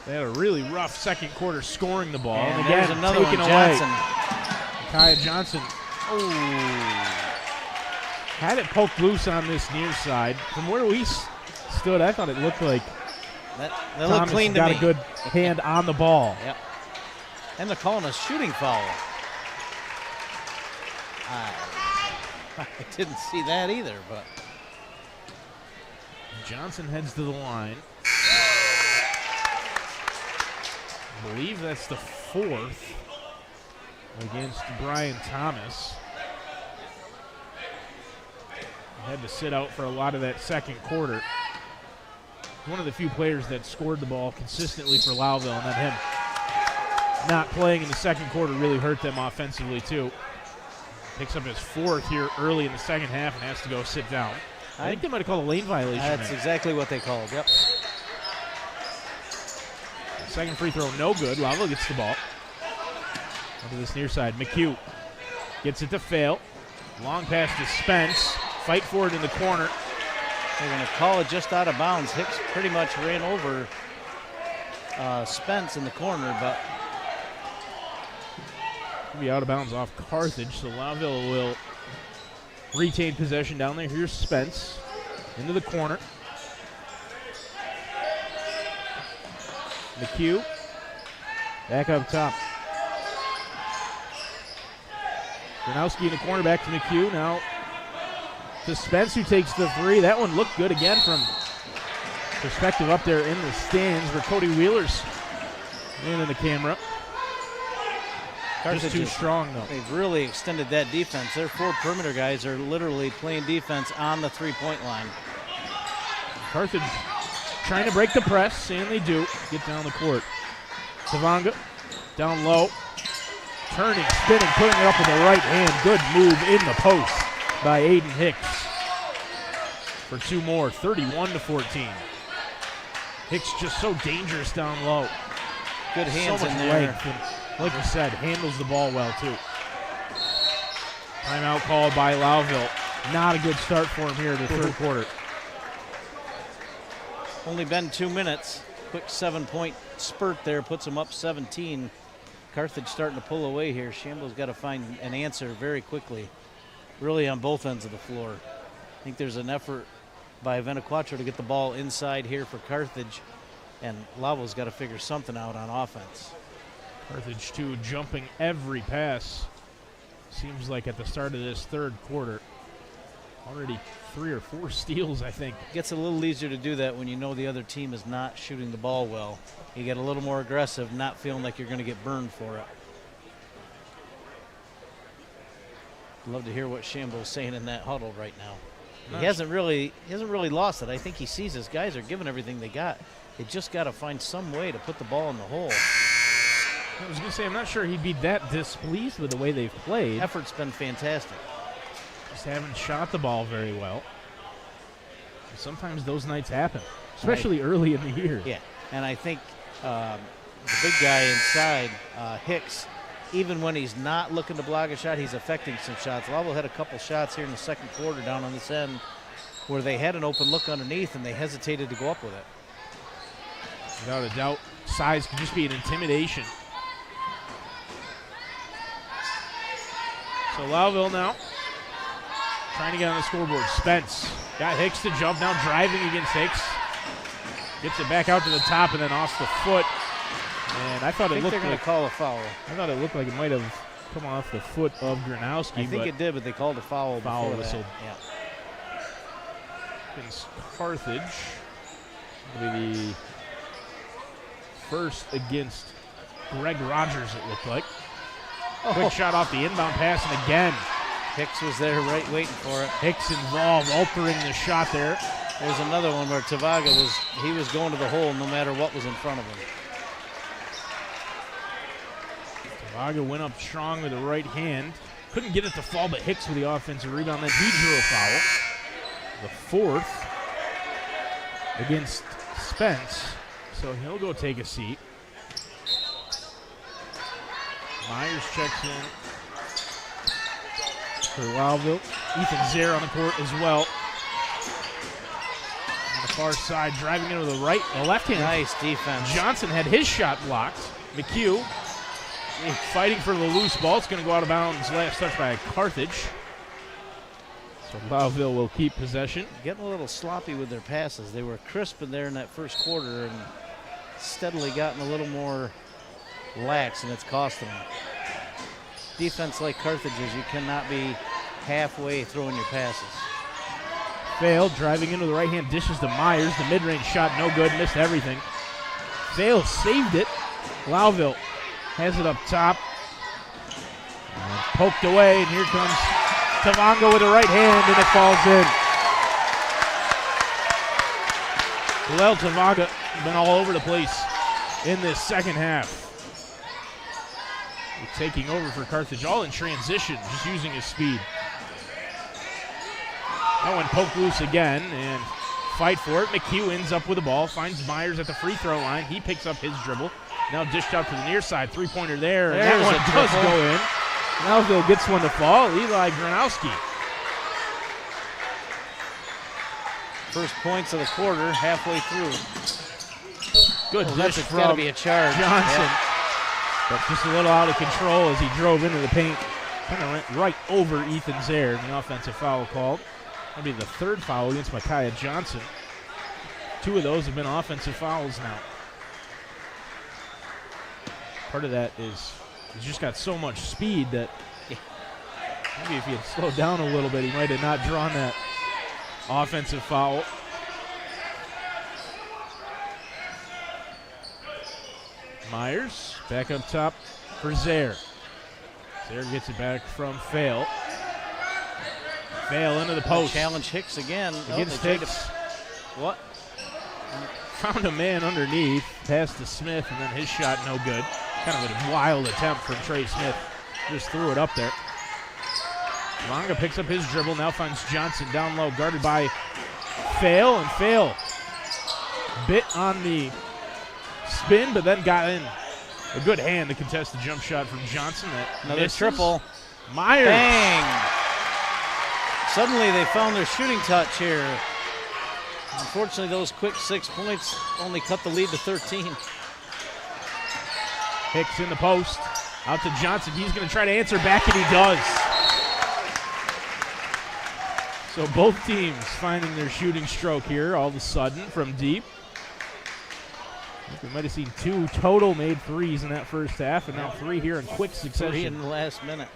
They had a really rough second quarter scoring the ball. And again, there's another one, taken Johnson. Kaya Johnson. Oh. Had it poked loose on this near side. From where we stood, I thought it looked like That looked Thomas clean to got me. a good hand on the ball. Yep. And they're calling a shooting foul. I didn't see that either, but Johnson heads to the line. I believe that's the fourth against Brian Thomas. He had to sit out for a lot of that second quarter. One of the few players that scored the ball consistently for Lowville, and then him not playing in the second quarter really hurt them offensively too. Picks up his fourth here early in the second half and has to go sit down. I think they might have called a lane violation. That's exactly what they called, yep. Second free throw, no good. Lowville gets the ball. Onto this near side. McHugh gets it to fail. Long pass to Spence. Fight for it in the corner. They're going to call it just out of bounds. Hicks pretty much ran over Spence in the corner, but He'll be out of bounds off Carthage, so Lowville will retain possession down there. Here's Spence into the corner. McHugh back up top. Gronowski in the corner, back to McHugh. Now to Spence, who takes the three. That one looked good again from perspective up there in the stands where Cody Wheeler's in the camera. Just too strong, though. They've really extended that defense. Their four perimeter guys are literally playing defense on the three-point line. Carthage trying to break the press, and they do. Get down the court. Tavaga down low. Turning, spinning, putting it up with the right hand. Good move in the post by Aiden Hicks for two more, 31-14. Hicks just so dangerous down low. Good hands so much in there. length, and like you said, handles the ball well too. Timeout called by Lowville. Not a good start for him here in the third quarter. Only been 2 minutes. Quick 7-point spurt there puts them up 17. Carthage starting to pull away here. Shambo's got to find an answer very quickly, really on both ends of the floor. I think there's an effort by Venequatro to get the ball inside here for Carthage, and Lowville's got to figure something out on offense. Carthage, too, jumping every pass. Seems like at the start of this third quarter. Already 3 or 4 steals, I think. Gets a little easier to do that when you know the other team is not shooting the ball well. You get a little more aggressive, not feeling like you're going to get burned for it. Love to hear what Shambo's saying in that huddle right now. He hasn't really lost it. I think he sees his guys are giving everything they got. They just got to find some way to put the ball in the hole. I was going to say, I'm not sure he'd be that displeased with the way they've played. Effort's been fantastic. Just haven't shot the ball very well. Sometimes those nights happen, especially early in the year. Yeah, and I think the big guy inside, Hicks, even when he's not looking to block a shot, he's affecting some shots. Lowville had a couple shots here in the second quarter down on this end where they had an open look underneath and they hesitated to go up with it. Without a doubt, size could just be an intimidation. So Lowville now trying to get on the scoreboard. Spence got Hicks to jump, now driving against Hicks. Gets it back out to the top and then off the foot. And I thought I think it they're looked going like to call a foul. I thought it looked like it might have come off the foot of Gronowski. I think it did, but they called a foul. Foul before whistle. that. Yeah. Against Carthage. It'll be the first against Greg Rogers, it looked like. Quick shot off the inbound pass, and again, Hicks was there right waiting for it. Hicks involved, altering the shot there. There's another one where Tavaga was going to the hole no matter what was in front of him. Tavaga went up strong with the right hand. Couldn't get it to fall, but Hicks with the offensive rebound. Then he drew a foul. The fourth against Spence. So he'll go take a seat. Myers checks in for Lowville. Ethan Zare on the court as well. On the far side, driving into the left hand. Nice defense. Johnson had his shot blocked. McHugh fighting for the loose ball. It's going to go out of bounds. Last touch by Carthage. So Lowville will keep possession. Getting a little sloppy with their passes. They were crisp in there in that first quarter and steadily gotten a little more lax, and it's costing them. Defense like Carthage's, you cannot be halfway throwing your passes. Fail, driving into the right hand, dishes to Myers. The mid-range shot, no good, missed everything. Fail saved it. Lowville has it up top. And poked away, and here comes Tavanga with the right hand, and it falls in. Bilal Tavanga been all over the place in this second half. Taking over for Carthage, all in transition, just using his speed. That one poked loose again, and fight for it. McHugh ends up with the ball, finds Myers at the free throw line. He picks up his dribble. Now dished out to the near side, three-pointer there, and that one does go in. Lowville gets one to fall. Eli Gronowski. First points of the quarter, halfway through. Good dish That's from got to be a charge. Johnson. Yeah. But just a little out of control as he drove into the paint. Kind of went right over Ethan Zare, and the offensive foul called. That'll be the third foul against Micaiah Johnson. Two of those have been offensive fouls now. Part of that is he's just got so much speed that maybe if he had slowed down a little bit, he might have not drawn that offensive foul. Myers back up top for Zare. Zare gets it back from Fail. Fail into the post. Challenge Hicks again. Against Hicks. What? Found a man underneath. Pass to Smith, and then his shot no good. Kind of a wild attempt from Trey Smith. Just threw it up there. Longa picks up his dribble. Now finds Johnson down low, guarded by Fail, and Fail bit on the spin, but then got in a good hand to contest the jump shot from Johnson. Another misses. triple. Myers. Bang! Suddenly they found their shooting touch here. Unfortunately, those quick 6 points only cut the lead to 13. Hicks in the post. Out to Johnson. He's going to try to answer back, and he does. So both teams finding their shooting stroke here all of a sudden from deep. I think we might have seen two total made threes in that first half, and now three here in quick succession. 3 in the last minute.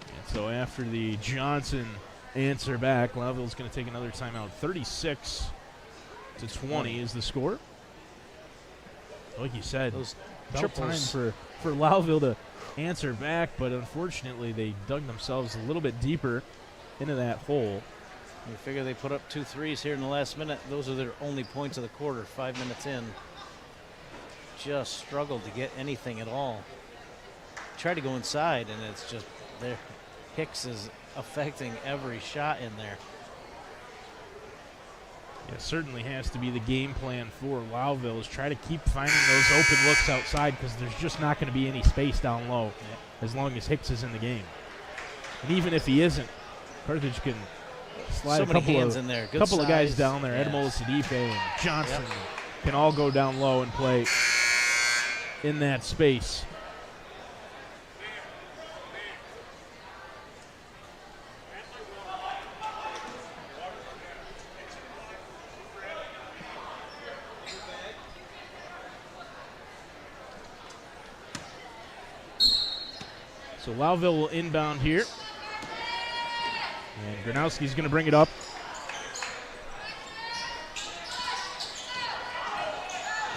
And so after the Johnson answer back, Lowville's going to take another timeout. 36-20 is the score. Like you said, Those about time triples. for Lowville to answer back, but unfortunately they dug themselves a little bit deeper into that hole. You figure they put up 2 threes here in the last minute. Those are their only points of the quarter, 5 minutes in. Just struggled to get anything at all. Tried to go inside, and it's just there. Hicks is affecting every shot in there. It certainly has to be the game plan for Lowville is try to keep finding those open looks outside because there's just not going to be any space down low as long as Hicks is in the game. And even if he isn't, Carthage can slide So a many couple hands of in there. Good couple of guys size. down there. Yeah. Edmola Sidipe and Johnson can all go down low and play in that space. So Lowville will inbound here. And Gronowski's going to bring it up.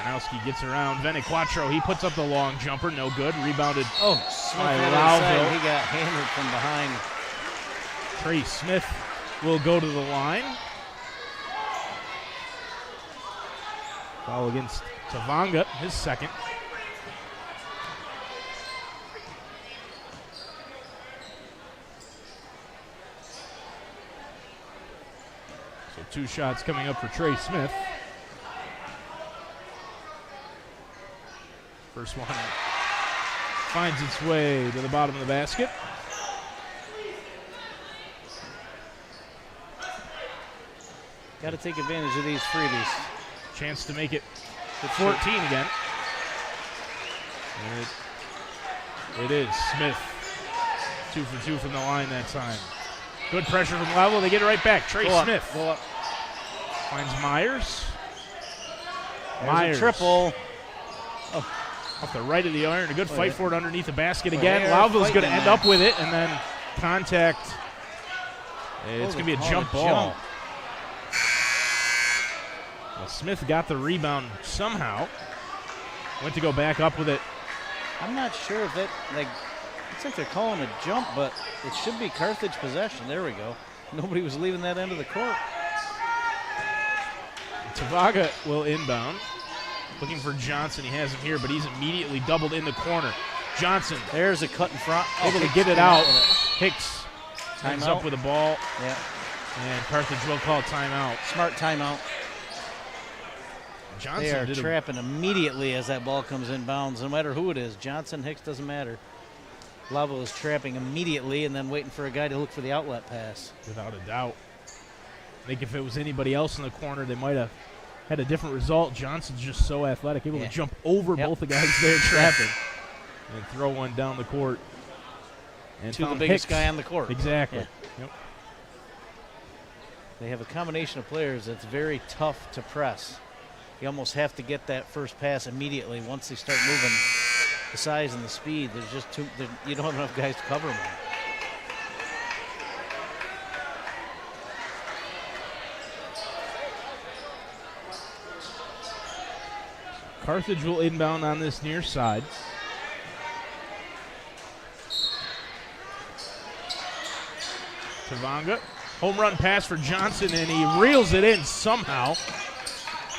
Gronowski gets around. Veniquatro, he puts up the long jumper. No good. Rebounded Oh, Smith by on the other side. Lowville. He got hammered from behind. Trey Smith will go to the line. Foul against Tavanga, his second. So 2 shots coming up for Trey Smith. First one finds its way to the bottom of the basket. Got to take advantage of these freebies. Chance to make it 14 again. And it is Smith. 2 for 2 from the line that time. Good pressure from Lowville. They get it right back. Trey Smith Go up. finds Myers. There's Myers a triple. off the right of the iron. A good fight for it underneath the basket again. they are Lowville's going to fighting end there. up with it, and then contact. It's going to be a they call jump it ball. jump. Well, Smith got the rebound somehow. Went to go back up with it. I'm not sure if that, like, looks like they're calling a jump, but it should be Carthage possession. There we go. Nobody was leaving that end of the court. Tavaga will inbound. Looking for Johnson. He has him here, but he's immediately doubled in the corner. Johnson There's a cut in front. able to Hicks get it came out. with it. Hicks ends Timeout. up with the ball, Yeah, and Carthage will call timeout. smart timeout. They Johnson are did trapping immediately as that ball comes in bounds, no matter who it is. Johnson, Hicks, doesn't matter. Lowville is trapping immediately and then waiting for a guy to look for the outlet pass. without a doubt. I think if it was anybody else in the corner, they might have had a different result. Johnson's just so athletic, able to jump over both the guys there trapping and throw one down the court. And To the found biggest Hicks. guy on the court. Exactly. Yeah. Yep. They have a combination of players that's very tough to press. You almost have to get that first pass immediately once they start moving the size and the speed. There's just you don't have enough guys to cover them. Carthage will inbound on this near side. Tavanga, home run pass for Johnson, and he reels it in somehow.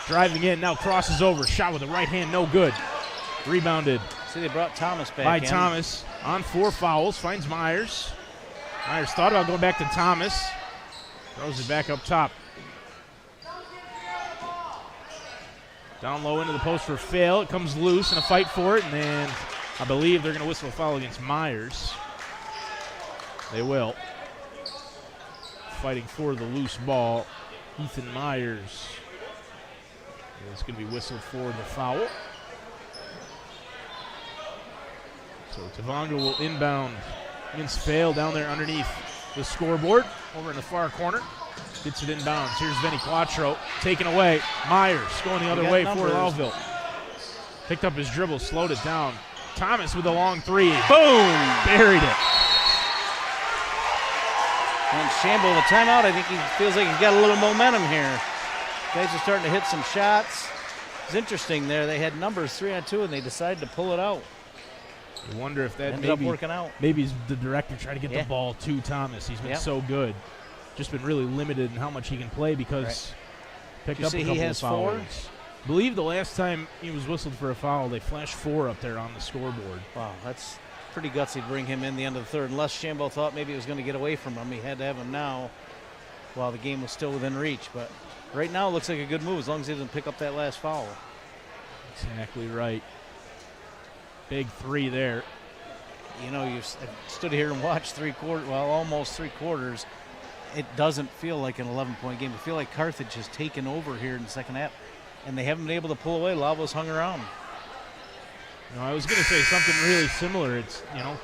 Driving in, now crosses over, shot with the right hand, no good. Rebounded See, they brought Thomas back by in. Thomas on 4 fouls, finds Myers. Myers thought about going back to Thomas, throws it back up top. Down low into the post for fail. It comes loose and a fight for it, and then I believe they're going to whistle a foul against Myers. They will. Fighting for the loose ball, Ethan Myers. It's going to be whistled for the foul. So Tavanga will inbound against Fail down there underneath the scoreboard. Over in the far corner. Gets it inbounds. Here's Veniquatro taken away. Myers going the other got way numbers. for Lowville. Picked up his dribble, slowed it down. Thomas with a long 3. Boom! Buried it. And Shambo, the timeout, I think he feels like he's got a little momentum here. Guys are starting to hit some shots. It's interesting there. They had numbers 3 on 2, and they decided to pull it out. I wonder if that Ended up working out. Maybe he's the director trying to get the ball to Thomas. He's been so good. Just been really limited in how much he can play because picked up a couple of fouls. I believe the last time he was whistled for a foul, they flashed 4 up there on the scoreboard. Wow, that's pretty gutsy to bring him in the end of the third. Unless Shambo thought maybe it was going to get away from him. He had to have him now. while the game was still within reach. But right now it looks like a good move as long as he doesn't pick up that last foul. Exactly right. Big three there. You know, you stood here and watched almost three quarters. It doesn't feel like an 11-point game. I feel like Carthage has taken over here in the second half, and they haven't been able to pull away. Lowville's hung around. You know, I was going to say something really similar. It's, you know,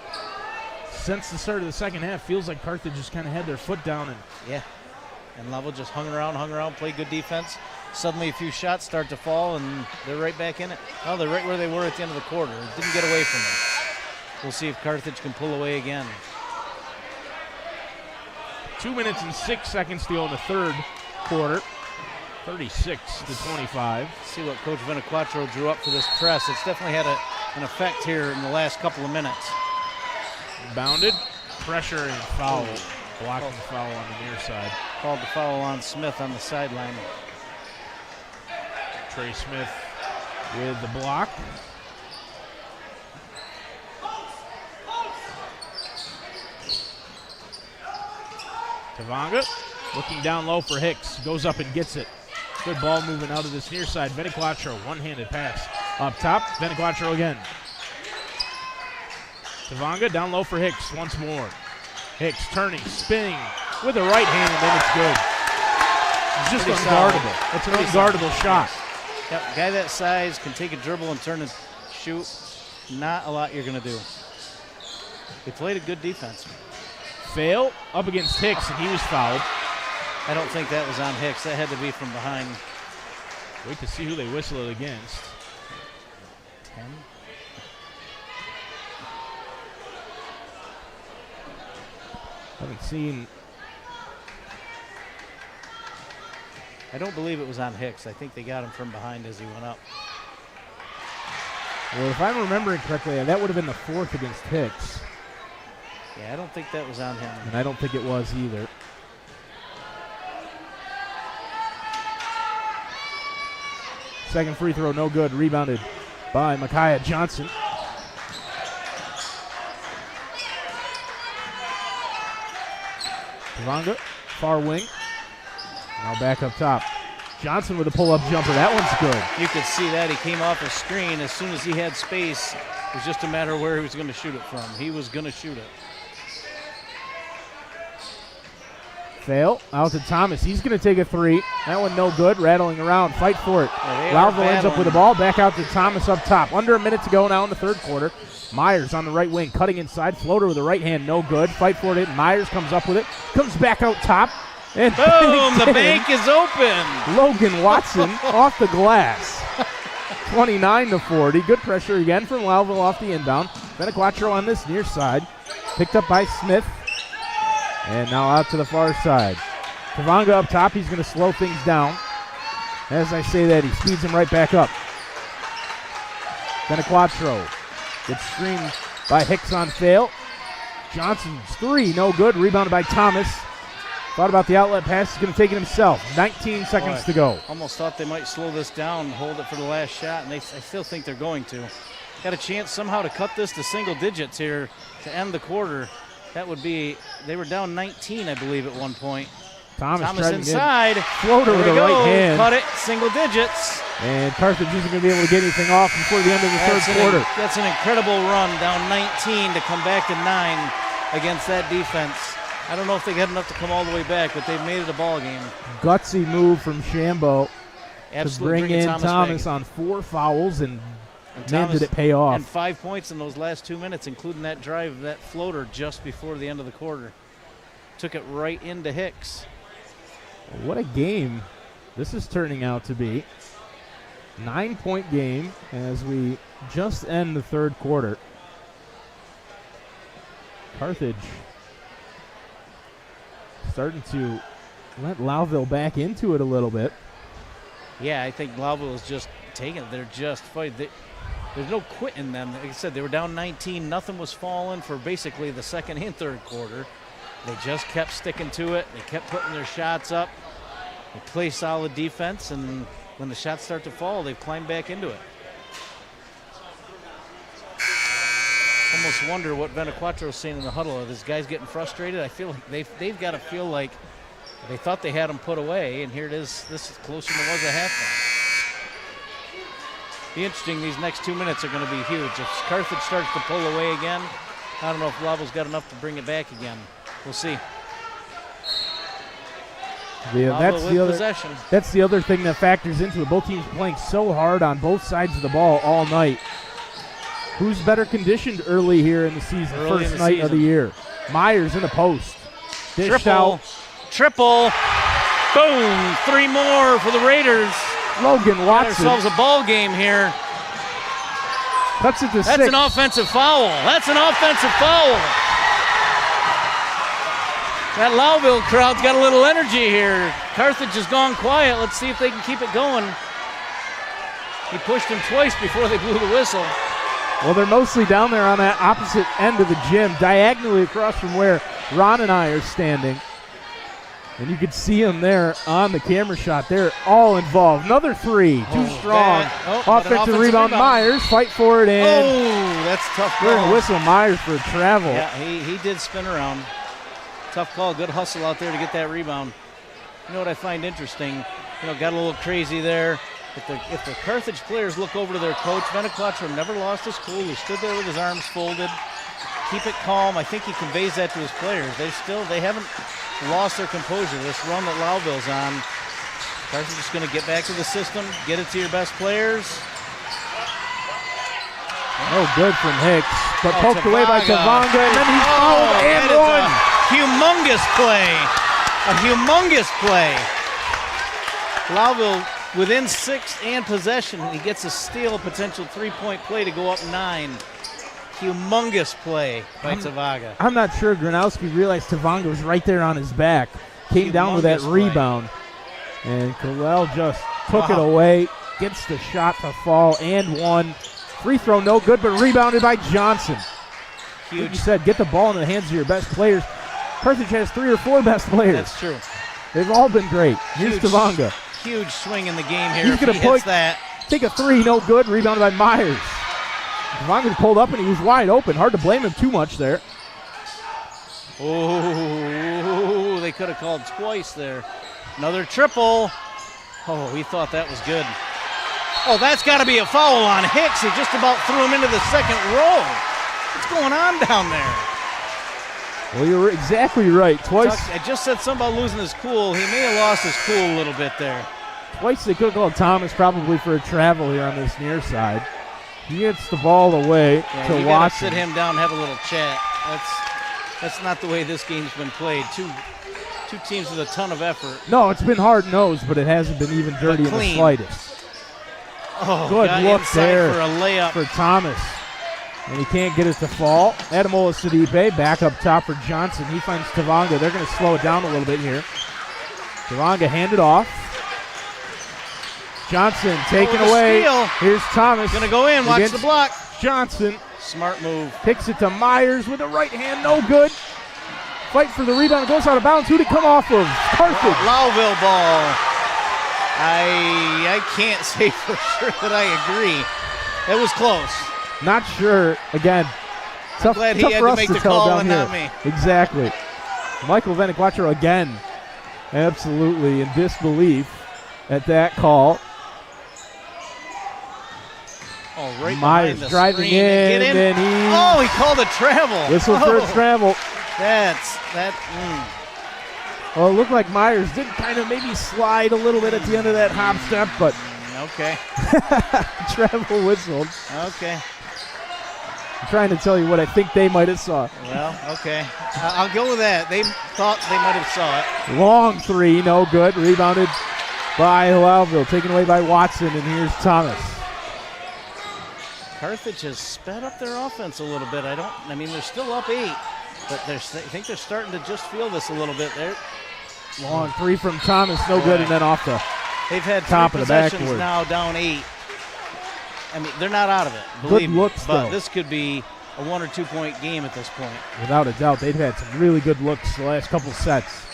since the start of the second half, feels like Carthage just kind of had their foot down. And Lowville just hung around, played good defense. Suddenly a few shots start to fall, and they're right back in it. Well, they're right where they were at the end of the quarter. Didn't get away from them. We'll see if Carthage can pull away again. 2 minutes and 6 seconds to go in the third quarter. 36-25. See what Coach Venequatro drew up for this press. It's definitely had an effect here in the last couple of minutes. Bounded, pressure, and foul. Blocking foul on the near side. Called the foul on Smith on the sideline. Trey Smith with the block. Tavanga looking down low for Hicks. Goes up and gets it. Good ball movement out of this near side. Venequatro, one-handed pass. Up top, Venequatro again. Tavanga down low for Hicks once more. Hicks turning, spinning with the right hand, and then it's good. It's just Pretty unguardable. solid. It's an Pretty unguardable shot. Yep, guy that size can take a dribble and turn and shoot. Not a lot you're going to do. They played a good defense. Fail up against Hicks, and he was fouled. I don't think that was on Hicks. That had to be from behind. Wait to see who they whistle it against. 10. Haven't seen. I don't believe it was on Hicks. I think they got him from behind as he went up. Well, if I'm remembering correctly, that would have been the fourth against Hicks. Yeah, I don't think that was on him. And I don't think it was either. Second free throw, no good. Rebounded by Micaiah Johnson. Tavanga, far wing. Now back up top. Johnson with a pull-up jumper. That one's good. You could see that. He came off a screen. As soon as he had space, it was just a matter of where he was going to shoot it from. He was going to shoot it. Fail. Out to Thomas. He's going to take a three. That one no good. Rattling around. Fight for it. Yeah, Lowville ends up with the ball. Back out to Thomas up top. Under a minute to go now in the third quarter. Myers on the right wing. Cutting inside. Floater with the right hand. No good. Fight for it. Myers comes up with it. Comes back out top. And boom! The bank is open. Logan Watson off the glass. 29-40. Good pressure again from Lowville off the inbound. Venequatro on this near side. Picked up by Smith. And now out to the far side. Tavanga up top. He's going to slow things down. As I say that, he speeds him right back up. Venequatro gets screened by Hicks on fail. Johnson's three, no good. Rebounded by Thomas. Thought about the outlet pass. He's going to take it himself. 19 seconds to go. Almost thought they might slow this down and hold it for the last shot, and I still think they're going to. Got a chance somehow to cut this to single digits here to end the quarter. That would be, they were down 19, I believe, at one point. Thomas inside. Floater with the right hand. Cut it, single digits. And Carthage isn't going to be able to get anything off before the end of the third quarter. That's an incredible run, down 19 to come back to 9 against that defense. I don't know if they got enough to come all the way back, but they've made it a ball game. Gutsy move from Shambo to bring in Thomas back on 4 fouls, and man, did it pay off. And 5 points in those last 2 minutes, including that drive, that floater just before the end of the quarter. Took it right into Hicks. What a game this is turning out to be. 9-point game as we just end the third quarter. Carthage starting to let Lowville back into it a little bit. Yeah, I think Lowville is just taking it. They're just fighting. There's no quit in them. Like I said, they were down 19. Nothing was falling for basically the second and third quarter. They just kept sticking to it. They kept putting their shots up. They play solid defense, and when the shots start to fall, they've climbed back into it. Almost wonder what Venequatro is saying in the huddle. Are these guys getting frustrated? I feel like they've got to feel like They thought they had him put away, and here it is. This is closer than it was at halftime. Be interesting. These next 2 minutes are going to be huge. If Carthage starts to pull away again, I don't know if Lowville's got enough to bring it back again. We'll see. Yeah, possession. That's the other thing that factors into it. Both teams playing so hard on both sides of the ball all night. Who's better conditioned early here in the season? First night of the year. Myers in the post. Dished out. Triple. Boom. 3 more for the Raiders. Logan Watson. Got ourselves a ball game here. Cuts it to 6. That's an offensive foul. That's an offensive foul. That Lowville crowd's got a little energy here. Carthage has gone quiet. Let's see if they can keep it going. He pushed him twice before they blew the whistle. Well, they're mostly down there on that opposite end of the gym, diagonally across from where Ron and I are standing. And you could see them there on the camera shot. They're all involved. Another 3, too strong. Offensive rebound. Myers, fight for it, and that's a tough call. we're going to whistle Myers for travel. Yeah, he did spin around. Tough call, good hustle out there to get that rebound. You know what I find interesting? Got a little crazy there. If the Carthage players look over to their coach, Veniquatro never lost his cool. He stood there with his arms folded. Keep it calm. I think he conveys that to his players. They haven't lost their composure. This run that Lowville's on, Carthage is going to get back to the system, get it to your best players. Oh, good from Hicks, but poked away by Tavanga, and then he's fouled and one. Humongous play. A humongous play. Lowville within 6 and possession. He gets a steal, potential 3-point play to go up 9. Humongous play by Tavaga. I'm not sure Gronowski realized Tavanga was right there on his back. Came down with that rebound. And Kalel just took it away. Gets the shot to fall and one. Free throw no good, but rebounded by Johnson. Huge. Like you said, get the ball in the hands of your best players. Carthage has 3 or 4 best players. That's true. They've all been great. Here's Tavanga. Huge swing in the game here. He's going to take a 3, no good. Rebounded by Myers. Tavanga pulled up and he was wide open. Hard to blame him too much there. Oh, they could have called twice there. Another triple. Oh, he thought that was good. Oh, that's got to be a foul on Hicks. He just about threw him into the second row. What's going on down there? Well, you're exactly right. Twice. I just said something about losing his cool. He may have lost his cool a little bit there. Twice they could have called Thomas probably for a travel here on this near side. He gets the ball away to you Watson. Sit him down and have a little chat. That's not the way this game's been played. Two teams with a ton of effort. No, it's been hard-nosed, but it hasn't been even dirty in the slightest. Oh, good look there for a layup for Thomas. And he can't get it to fall. Adamola Sidibe back up top for Johnson. He finds Tavanga. They're going to slow it down a little bit here. Tavanga handed off. Johnson taken away. Steal. Here's Thomas. Going to go in. Watch the block. Johnson. Smart move. Picks it to Myers with the right hand. No good. Fight for the rebound. It goes out of bounds. Who did it come off of? Carthage. Lowville ball. I can't say for sure that I agree. It was close. Not sure. Again, tough, glad he tough had for to us make to the tell call down and here. not me. Exactly. Michael Veniquatro again, absolutely in disbelief at that call. Oh, right Myers behind the driving screen. in, and he called a travel. Whistle for a travel. Well, it looked like Myers did kind of maybe slide a little bit at the end of that hop step, but okay. travel whistled. Okay. I'm trying to tell you what I think they might have saw. Well, okay. I'll go with that. They thought they might have saw it. Long 3, no good. Rebounded by Lowville, taken away by Watson, and here's Thomas. Carthage has sped up their offense a little bit. They're still up 8, but I think they're starting to just feel this a little bit there. Long 3 from Thomas, no good, and then off the They've had top 3 of the possessions backboard. now, down 8. They're not out of it, believe me. Looks, but though. this could be a 1 or 2 point game at this point. Without a doubt, they've had some really good looks the last couple sets.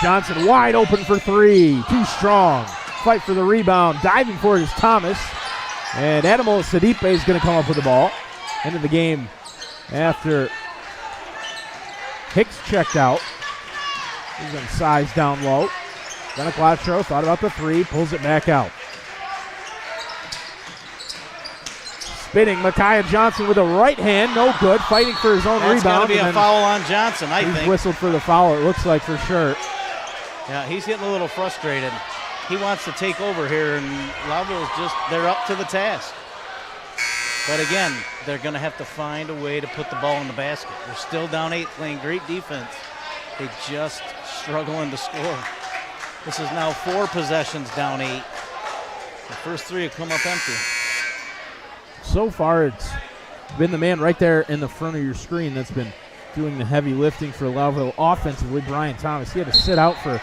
Johnson wide open for 3, too strong. Fight for the rebound, diving for it is Thomas. And Adamola Sidibe is going to come up with the ball. End of the game after Hicks checked out. He's been sized down low. Beniclatro thought about the three, pulls it back out. Spinning, Micaiah Johnson with a right hand, no good, fighting for his own That's rebound. That's got to be a foul on Johnson, I think. He's whistled for the foul, it looks like, for sure. Yeah, he's getting a little frustrated. He wants to take over here, and Lowville's they're up to the task. But again, they're going to have to find a way to put the ball in the basket. They're still down 8, playing great defense. They just struggling to score. This is now 4 possessions down 8. The first 3 have come up empty. So far, it's been the man right there in the front of your screen that's been doing the heavy lifting for Lowville offensively, Brian Thomas. He had to sit out for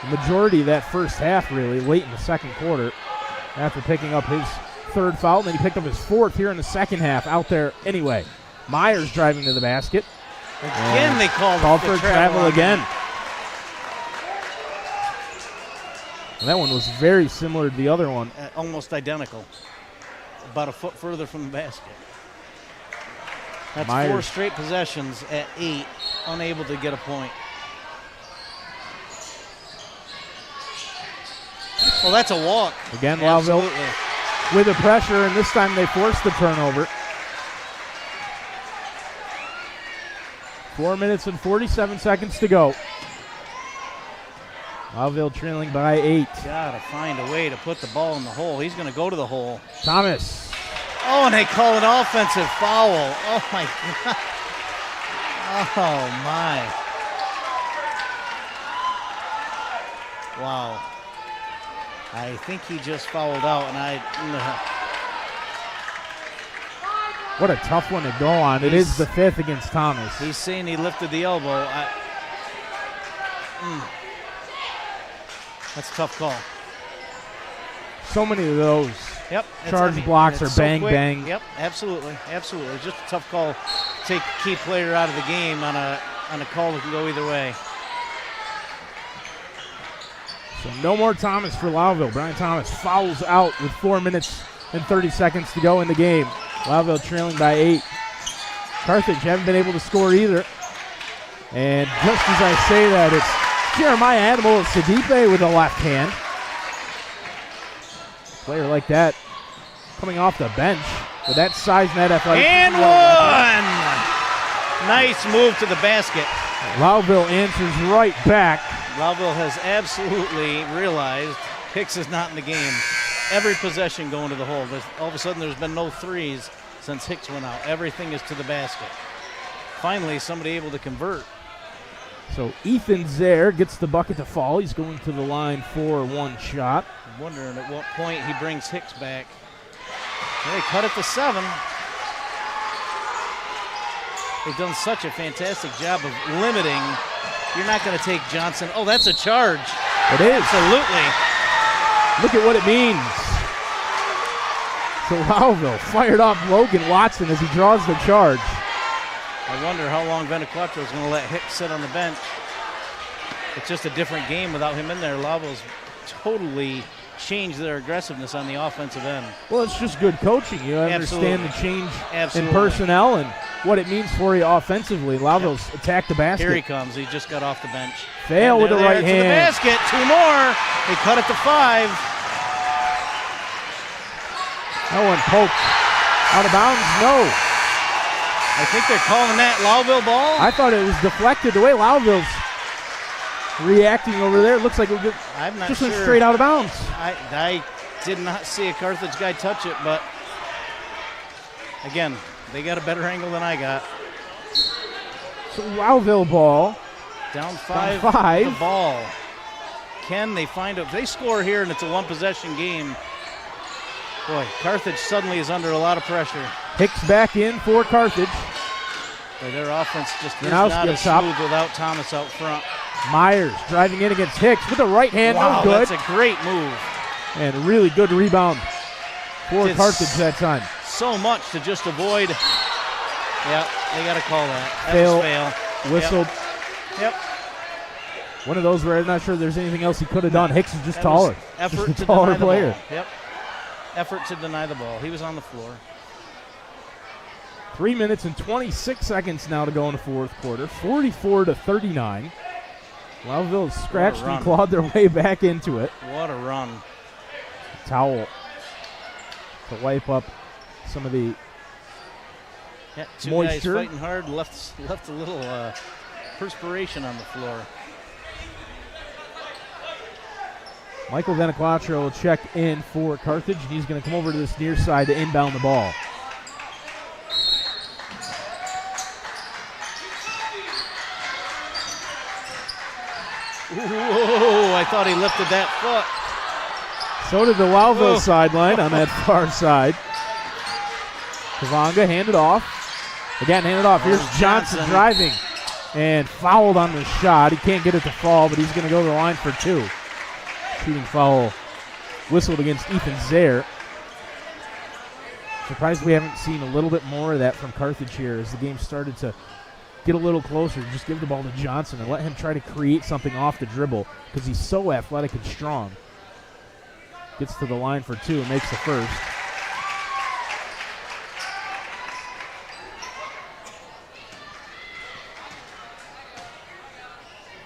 the majority of that first half, really, late in the second quarter, after picking up his 3rd foul. And then he picked up his 4th here in the second half out there anyway. Myers driving to the basket. Again, they called for a travel again. And that one was very similar to the other one. Almost identical. About a foot further from the basket. That's Myers. 4 straight possessions at 8, unable to get a point. Well, that's a walk. Again, Lowville Absolutely. with the pressure, and this time they forced the turnover. 4 minutes and 47 seconds to go. Lowville trailing by 8. Gotta find a way to put the ball in the hole. He's gonna go to the hole. Thomas. Oh, and they call an offensive foul. Oh my God. Oh my. Wow. I think he just fouled out, and What a tough one to go on. It is the 5th against Thomas. He's saying he lifted the elbow. That's a tough call. So many of those. Yep. Charge blocks are bang, quick. bang. Yep, absolutely. Absolutely. Just a tough call to take a key player out of the game on a call that can go either way. So no more Thomas for Lowville. Brian Thomas fouls out with 4 minutes and 30 seconds to go in the game. Lowville trailing by 8. Carthage haven't been able to score either. And just as I say that, it's Jeremiah Animal and Sadipe with a left hand. A player like that coming off the bench with that size and that athleticism. And one! Nice move to the basket. Lowville answers right back. Lowville has absolutely realized Hicks is not in the game. Every possession going to the hole. All of a sudden, there's been no threes since Hicks went out. Everything is to the basket. Finally, somebody able to convert. So Ethan Zaire gets the bucket to fall. He's going to the line for one shot. I'm wondering at what point he brings Hicks back. They cut it to 7. They've done such a fantastic job of limiting. You're not going to take Johnson. Oh, that's a charge. It is. Absolutely. Look at what it means. So Lowville fired off Logan Watson as he draws the charge. I wonder how long Beniclatro is going to let Hicks sit on the bench. It's just a different game without him in there. Lowville's totally changed their aggressiveness on the offensive end. Well, it's just good coaching. You understand the change in Absolutely. personnel and what it means for you offensively. Lowville's attacked the basket. Here he comes. He just got off the bench. Fail with the right To the hand. basket. 2 more. They cut it to 5. That one poked out of bounds. No. I think they're calling that Lowville ball. I thought it was deflected. The way Lowville's reacting over there, it looks like it I'm not just sure. went straight out of bounds. I did not see a Carthage guy touch it, but again, they got a better angle than I got. So Lowville ball. Down 5. Down 5. The ball. Can they find it? If they score here and it's a 1-possession game, boy, Carthage suddenly is under a lot of pressure. Hicks back in for Carthage. Boy, their offense just is Janowski not up as top. smooth without Thomas out front. Myers driving in against Hicks with the right hand. Wow, No good. that's a great move. And a really good rebound for It's Carthage that time. So much to just avoid. Yeah, they got to call that. That Fail. was fail. Whistled. Yep. One of those where I'm not sure there's anything else he could have done. Hicks is just That taller. was effort Just to a taller deny the player. ball. Yep. Effort to deny the ball. He was on the floor. 3 minutes and 26 seconds now to go in the fourth quarter. 44-39. Lowville scratched and clawed their way back into it. What a run. Towel to wipe up some of the two moisture. guys fighting hard, left a little perspiration on the floor. Michael Veniquatro will check in for Carthage, and he's going to come over to this near side to inbound the ball. Whoa, I thought he lifted that foot. So did the Lowville sideline on that far side. Kavanga handed off. Again, handed off. Here's Johnson driving and fouled on the shot. He can't get it to fall, but he's going to go to the line for 2. Shooting foul whistled against Ethan Zaire. Surprised we haven't seen a little bit more of that from Carthage here as the game started to get a little closer. Just give the ball to Johnson and let him try to create something off the dribble because he's so athletic and strong. Gets to the line for 2 and makes the first.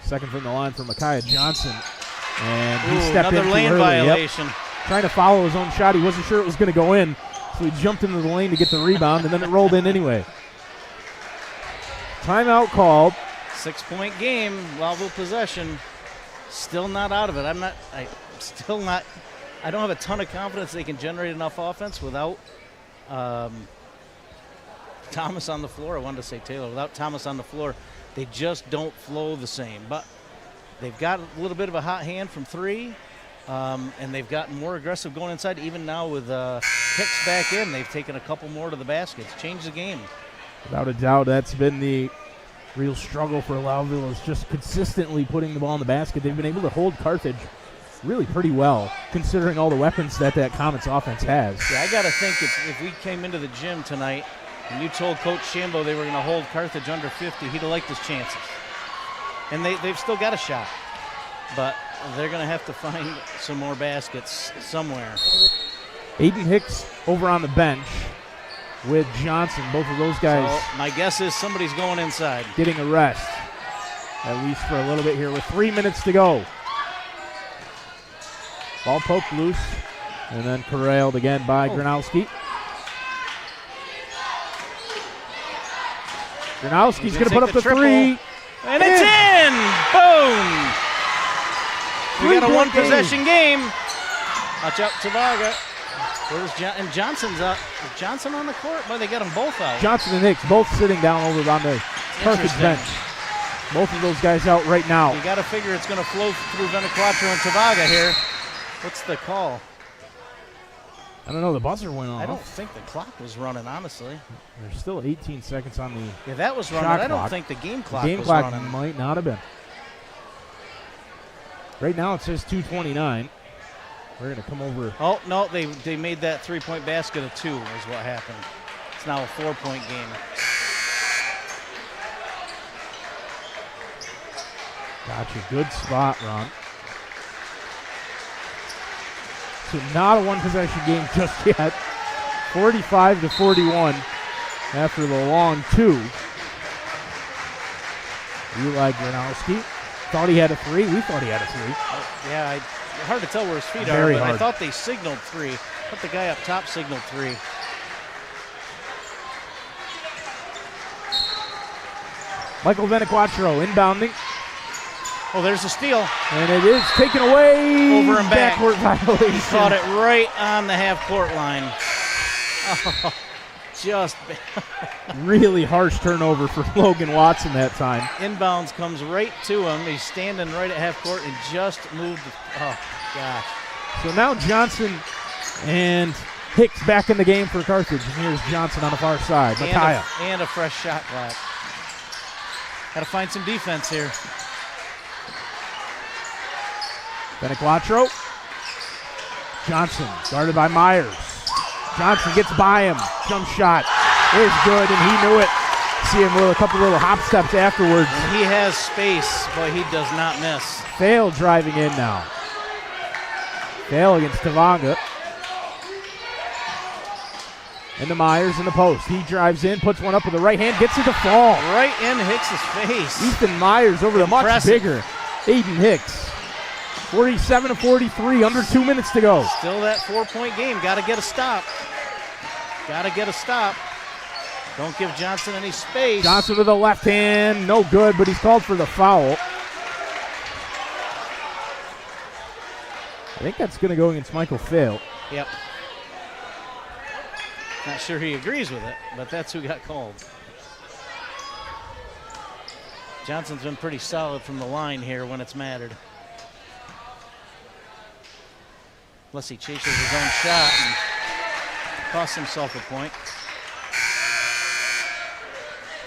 Second from the line for Micaiah Johnson. And he stepped in another too lane early. violation. Yep. Trying to follow his own shot. He wasn't sure it was going to go in, so he jumped into the lane to get the rebound, and then it rolled in anyway. Timeout called. 6-point game, Lowville possession. Still not out of it. I don't have a ton of confidence they can generate enough offense without Thomas on the floor. I wanted to say Taylor. Without Thomas on the floor, they just don't flow the same. But they've got a little bit of a hot hand from 3, and they've gotten more aggressive going inside. Even now with Hicks back in, they've taken a couple more to the basket. It's changed the game. Without a doubt, that's been the real struggle for Lowville, is just consistently putting the ball in the basket. They've been able to hold Carthage really pretty well, considering all the weapons that Comets offense has. Yeah, I got to think if we came into the gym tonight and you told Coach Shambo they were going to hold Carthage under 50, he'd have liked his chances. And they've still got a shot, but they're going to have to find some more baskets somewhere. Aiden Hicks over on the bench with Johnson. Both of those guys. So my guess is somebody's going inside. Getting a rest, at least for a little bit here with 3 minutes to go. Ball poked loose and then corralled again by Gronowski. Gronowski's going to put up the triple. 3. And it's in! Boom! We got a one-possession game. Watch out, Tavaga. And Johnson's up. Is Johnson on the court? Boy, they got them both out. Johnson and Hicks both sitting down over on the Carthage bench. Both of those guys out right now. You got to figure it's going to flow through Veniquatro and Tavaga here. What's the call? I don't know. The buzzer went off. I don't think the clock was running, honestly. There's still 18 seconds on the Yeah, that was running. shot I don't clock. think the game clock The game was clock running. might not have been. Right now it says 2:29. We're going to come over. Oh, no, they made that three-point basket a 2 is what happened. It's now a 4-point game. Gotcha. Good spot, Ron. So not a one-possession game just yet. 45-41 after the long 2. Eli Gronowski thought he had a 3. We thought he had a 3. Yeah, hard to tell where his feet Very are, but hard. I thought they signaled 3. I thought the guy up top signaled 3. Michael Veniquatro inbounding, Oh, there's a steal. and it is taken away. Over and back. Backward violation. He caught it right on the half-court line. Oh, just Really harsh turnover for Logan Watson that time. inbounds comes right to him. He's standing right at half-court and just moved. Oh, gosh. So now Johnson and Hicks back in the game for Carthage. And here's Johnson on the far side. Micaiah. And a fresh shot clock. Got to find some defense here. Veniquatro. Johnson guarded by Myers. Johnson gets by him. Jump shot is good, and he knew it. See him with a couple little hop steps afterwards. And he has space, but he does not miss. Fail driving in now. Fail against Tavanga. And the Myers in the post. He drives in, puts one up with the right hand, gets it to fall. Right in Hicks's face. Ethan Myers over the much Impressive. bigger Aiden Hicks. 47-43, under 2 minutes to go. Still that 4-point game. Got to get a stop. Got to get a stop. Don't give Johnson any space. Johnson with the left hand, no good, but he's called for the foul. I think that's going to go against Michael Fail. Yep. Not sure he agrees with it, but that's who got called. Johnson's been pretty solid from the line here when it's mattered. Unless he chases his own shot and costs himself a point.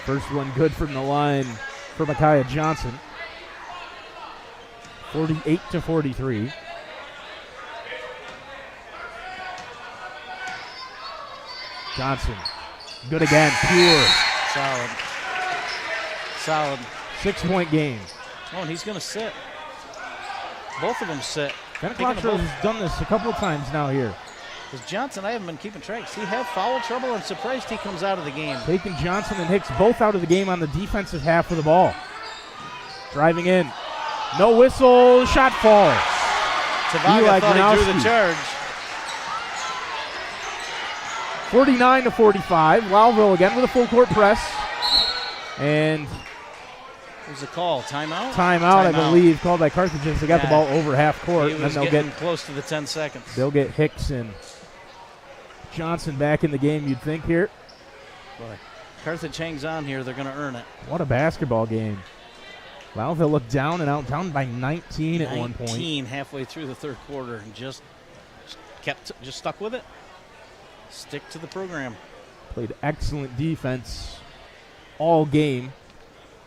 First one good from the line for Micaiah Johnson. 48-43. Johnson, good again, pure. Solid. Solid. 6-point game. Oh, and he's going to sit. Both of them sit. Ben Taking the Quattro ball. has done this a couple of times now here. Because Johnson, I haven't been keeping track. Does he have foul trouble? I'm surprised he comes out of the game. Taking Johnson and Hicks both out of the game on the defensive half of the ball. Driving in. No whistle, shot falls. Tavaga thought he drew the Gronowski. charge. 49-45. Lowville again with a full court press. And There's a call. Timeout? timeout, I believe, called by Carthage as they got the Yeah. ball over half court. He And was then getting close to the 10 seconds. they'll get Hicks and Johnson back in the game, you'd think here. Boy, Carthage hangs on here. They're going to earn it. What a basketball game. Lowville looked down and out, down by 19 at one point. 19 halfway through the third quarter and just stuck with it. Stick to the program. Played excellent defense all game.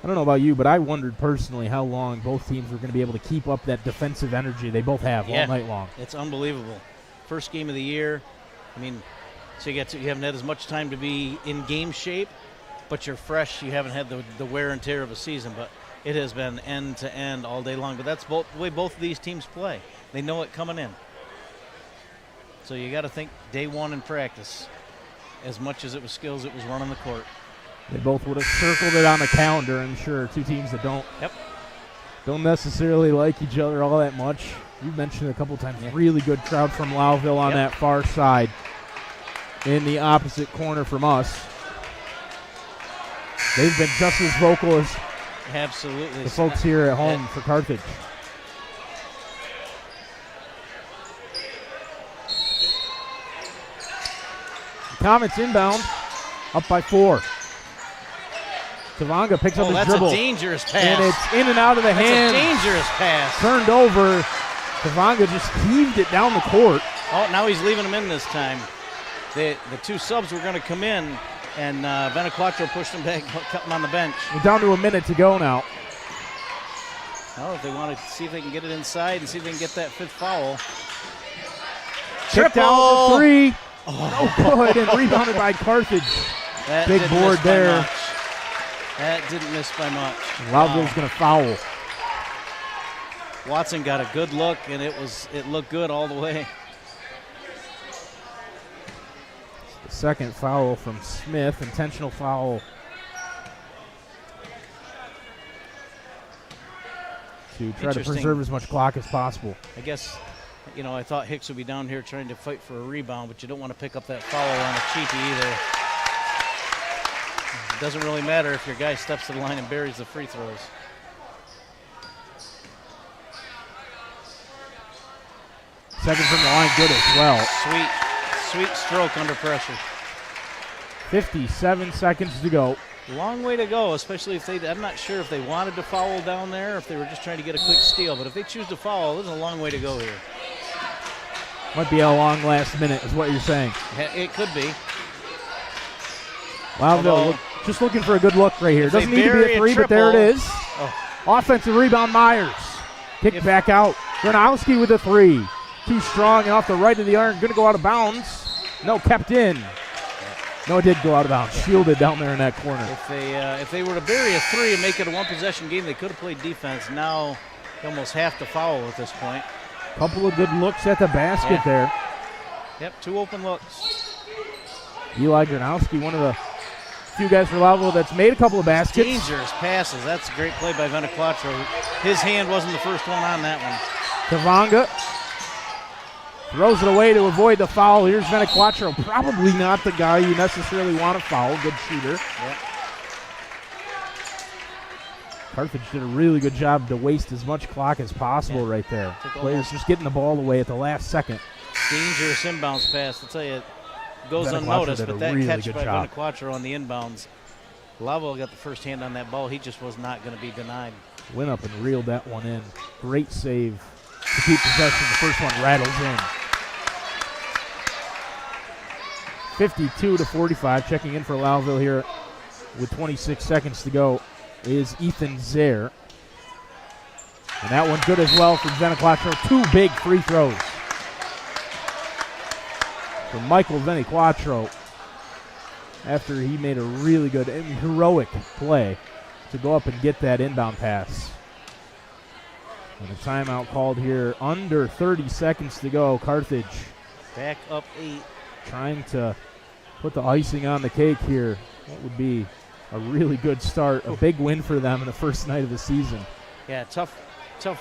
I don't know about you, but I wondered personally how long both teams were going to be able to keep up that defensive energy they both have all night long. It's unbelievable. First game of the year. I mean, so you haven't had as much time to be in game shape, but you're fresh. You haven't had the wear and tear of a season, but it has been end to end all day long. But that's the way both of these teams play. They know it coming in. So you got to think day one in practice. As much as it was skills, it was running the court. They both would have circled it on the calendar, I'm sure. Two teams that don't necessarily like each other all that much. You mentioned it a couple times. Really good crowd from Lowville on that far side in the opposite corner from us. They've been just as vocal as Absolutely. the folks here at home for Carthage. Comets inbound, up by 4. Tavanga picks up his that's dribble. a dangerous pass. And it's in and out of the That's hands. a dangerous pass. Turned over. Tavanga just heaved it down the court. Oh, now he's leaving him in this time. The two subs were going to come in, and Benaquatro pushed him back, kept him on the bench. We're down to a minute to go now. Well, if they want to see if they can get it inside and see if they can get that 5th foul. Kicked out the 3. Oh, good, and rebounded by Carthage. That Big didn't board miss by there. much. That didn't miss by much. Lowville's going to foul. Watson got a good look, and it looked good all the way. The second foul from Smith, intentional foul. To try to preserve as much clock as possible. I guess, I thought Hicks would be down here trying to fight for a rebound, but you don't want to pick up that foul on a cheapie either. It doesn't really matter if your guy steps to the line and buries the free throws. Second from the line, good as well. Sweet stroke under pressure. 57 seconds to go. Long way to go, especially if I'm not sure if they wanted to foul down there, if they were just trying to get a quick steal, but if they choose to foul, there's a long way to go here. Might be a long last minute is what you're saying. It could be. Lowville just looking for a good look right here. Doesn't need to be a 3, but there it triple. is. Offensive rebound, Myers. Kicked back out. Gronowski with a 3. Too strong and off the right of the iron. Going to go out of bounds. No, kept in. No, it did go out of bounds. Shielded down there in that corner. If they were to bury a 3 and make it a one-possession game, they could have played defense. Now they almost have to foul at this point. Couple of good looks at the basket there. Yep, 2 open looks. Eli Gronowski, one of the few guys for Lowville that's made a couple of baskets. Dangerous passes. That's a great play by Venequatro. His hand wasn't the first one on that one. Tavanga throws it away to avoid the foul. Here's Venequatro, probably not the guy you necessarily want to foul. Good shooter. Yep. Carthage did a really good job to waste as much clock as possible right there. Players just getting the ball away at the last second. Dangerous inbounds pass. I'll tell you, it goes Venequatro unnoticed, but that really catch good by job. Venequatro on the inbounds, Lowville got the first hand on that ball. He just was not going to be denied. Went up and reeled that one in. Great save to keep possession. The first one rattles in. 52-45. Checking in for Lowville here with 26 seconds to go is Ethan Zaire. And that one good as well for Venequatro. 2 big free throws for Michael Venequatro after he made a really good and heroic play to go up and get that inbound pass. And a timeout called here. Under 30 seconds to go. Carthage Back up 8. trying to put the icing on the cake here. That would be a really good start. A big win for them in the first night of the season. Yeah, tough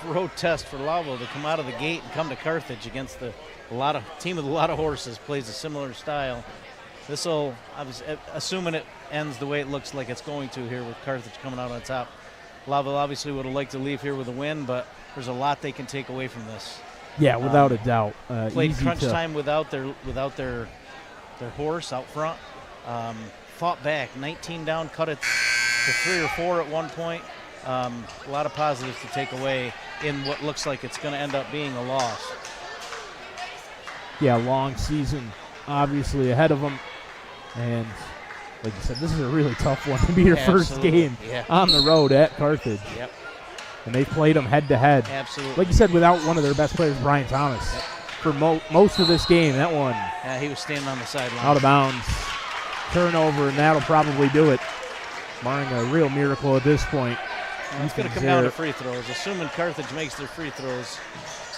road test for Lowville to come out of the gate and come to Carthage against a team with a lot of horses. Plays a similar style. This'll, I was assuming it ends the way it looks like it's going to here with Carthage coming out on top. Lowville obviously would have liked to leave here with a win, but there's a lot they can take away from this. Yeah, without a doubt. Played Easy crunch to time without their horse out front. Fought back, 19 down, cut it to 3 or 4 at one point. A lot of positives to take away in what looks like it's going to end up being a loss. Yeah, long season obviously ahead of them. And like you said, this is a really tough one to be your first Absolutely. game Yeah. on the road at Carthage. Yep. And they've played them head to head. Absolutely. Like you said, without one of their best players, Brian Thomas, for most of this game. That one Yeah, he was standing on the sideline. out of bounds. Turnover, and that'll probably do it, barring a real miracle at this point. Well, it's going to come down to free throws. Assuming Carthage makes their free throws,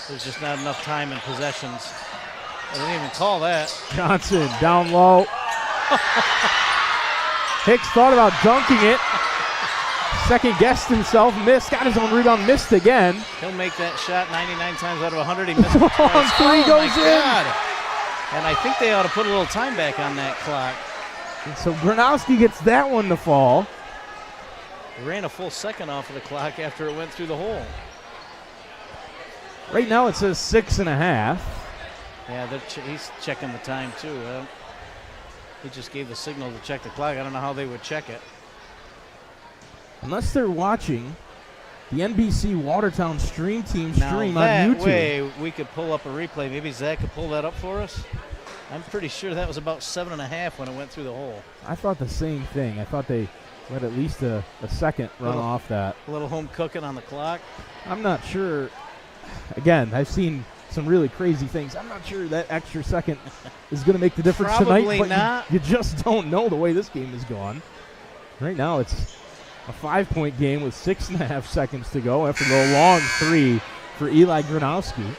there's just not enough time and possessions. I didn't even call that. Johnson down low. Hicks thought about dunking it. Second guessed himself, missed, got his own rebound, missed again. He'll make that shot 99 times out of 100. He missed it Long twice. three goes my in. God. And I think they ought to put a little time back on that clock. And so Gronowski gets that one to fall. They ran a full second off of the clock after it went through the hole. Right now it says 6.5. Yeah, he's checking the time too. He just gave the signal to check the clock. I don't know how they would check it. Unless they're watching the NBC Watertown stream team Now stream that on YouTube. way we could pull up a replay. Maybe Zach could pull that up for us. I'm pretty sure that was about 7.5 when it went through the hole. I thought the same thing. I thought they let at least a second run off that. A little home cooking on the clock. I'm not sure. Again, I've seen some really crazy things. I'm not sure that extra second is going to make the difference Probably tonight. But not. You just don't know the way this game is gone. Right now it's a 5-point game with 6.5 seconds to go after the long three for Eli Gronowski.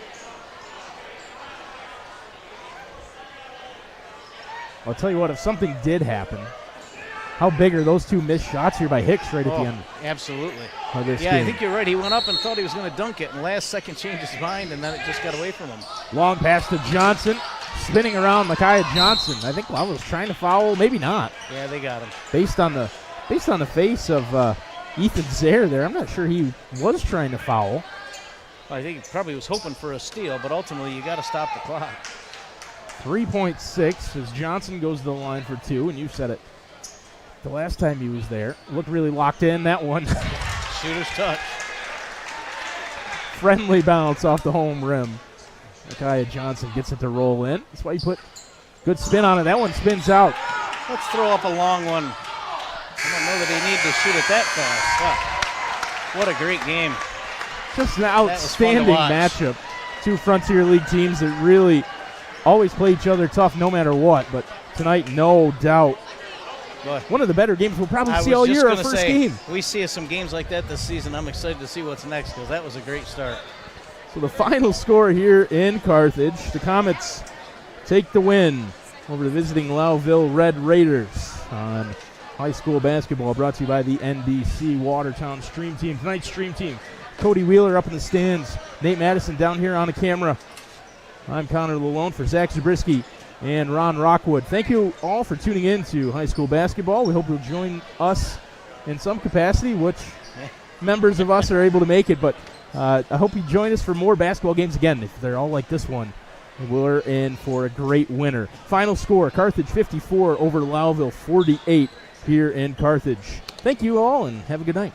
I'll tell you what, if something did happen, how big are those two missed shots here by Hicks right at the end Absolutely. of this Yeah, game? I think you're right. He went up and thought he was going to dunk it, and last second changed his mind, and then it just got away from him. Long pass to Johnson, spinning around Micaiah Johnson. I think Lowell was trying to foul, maybe not. Yeah, they got him. Based on the face of Ethan Zaire there, I'm not sure he was trying to foul. Well, I think he probably was hoping for a steal, but ultimately you got to stop the clock. 3.6 as Johnson goes to the line for 2, and you said it the last time he was there. Looked really locked in, that one. Shooter's touch. Friendly bounce off the home rim. Micaiah Johnson gets it to roll in. That's why you put good spin on it. That one spins out. Let's throw up a long one. I don't know that he needed to shoot it that fast. Wow. What a great game. Just an was outstanding fun to watch. matchup. Two Frontier League teams that really always play each other tough no matter what. But tonight, no doubt, Boy, one of the better games we'll probably I see was all just year, our gonna first say, game. We see some games like that this season. I'm excited to see what's next because that was a great start. So the final score here in Carthage, the Comets take the win over the visiting Lowville Red Raiders on high school basketball, brought to you by the NBC Watertown Stream Team. Tonight's Stream Team, Cody Wheeler up in the stands, Nate Madison down here on the camera. I'm Connor Lalone for Zach Zabriskie and Ron Rockwood. Thank you all for tuning in to high school basketball. We hope you'll join us in some capacity, which members of us are able to make it, but I hope you join us for more basketball games again. If they're all like this one, we're in for a great winner. Final score, Carthage 54 over Lowville 48 here in Carthage. Thank you all, and have a good night.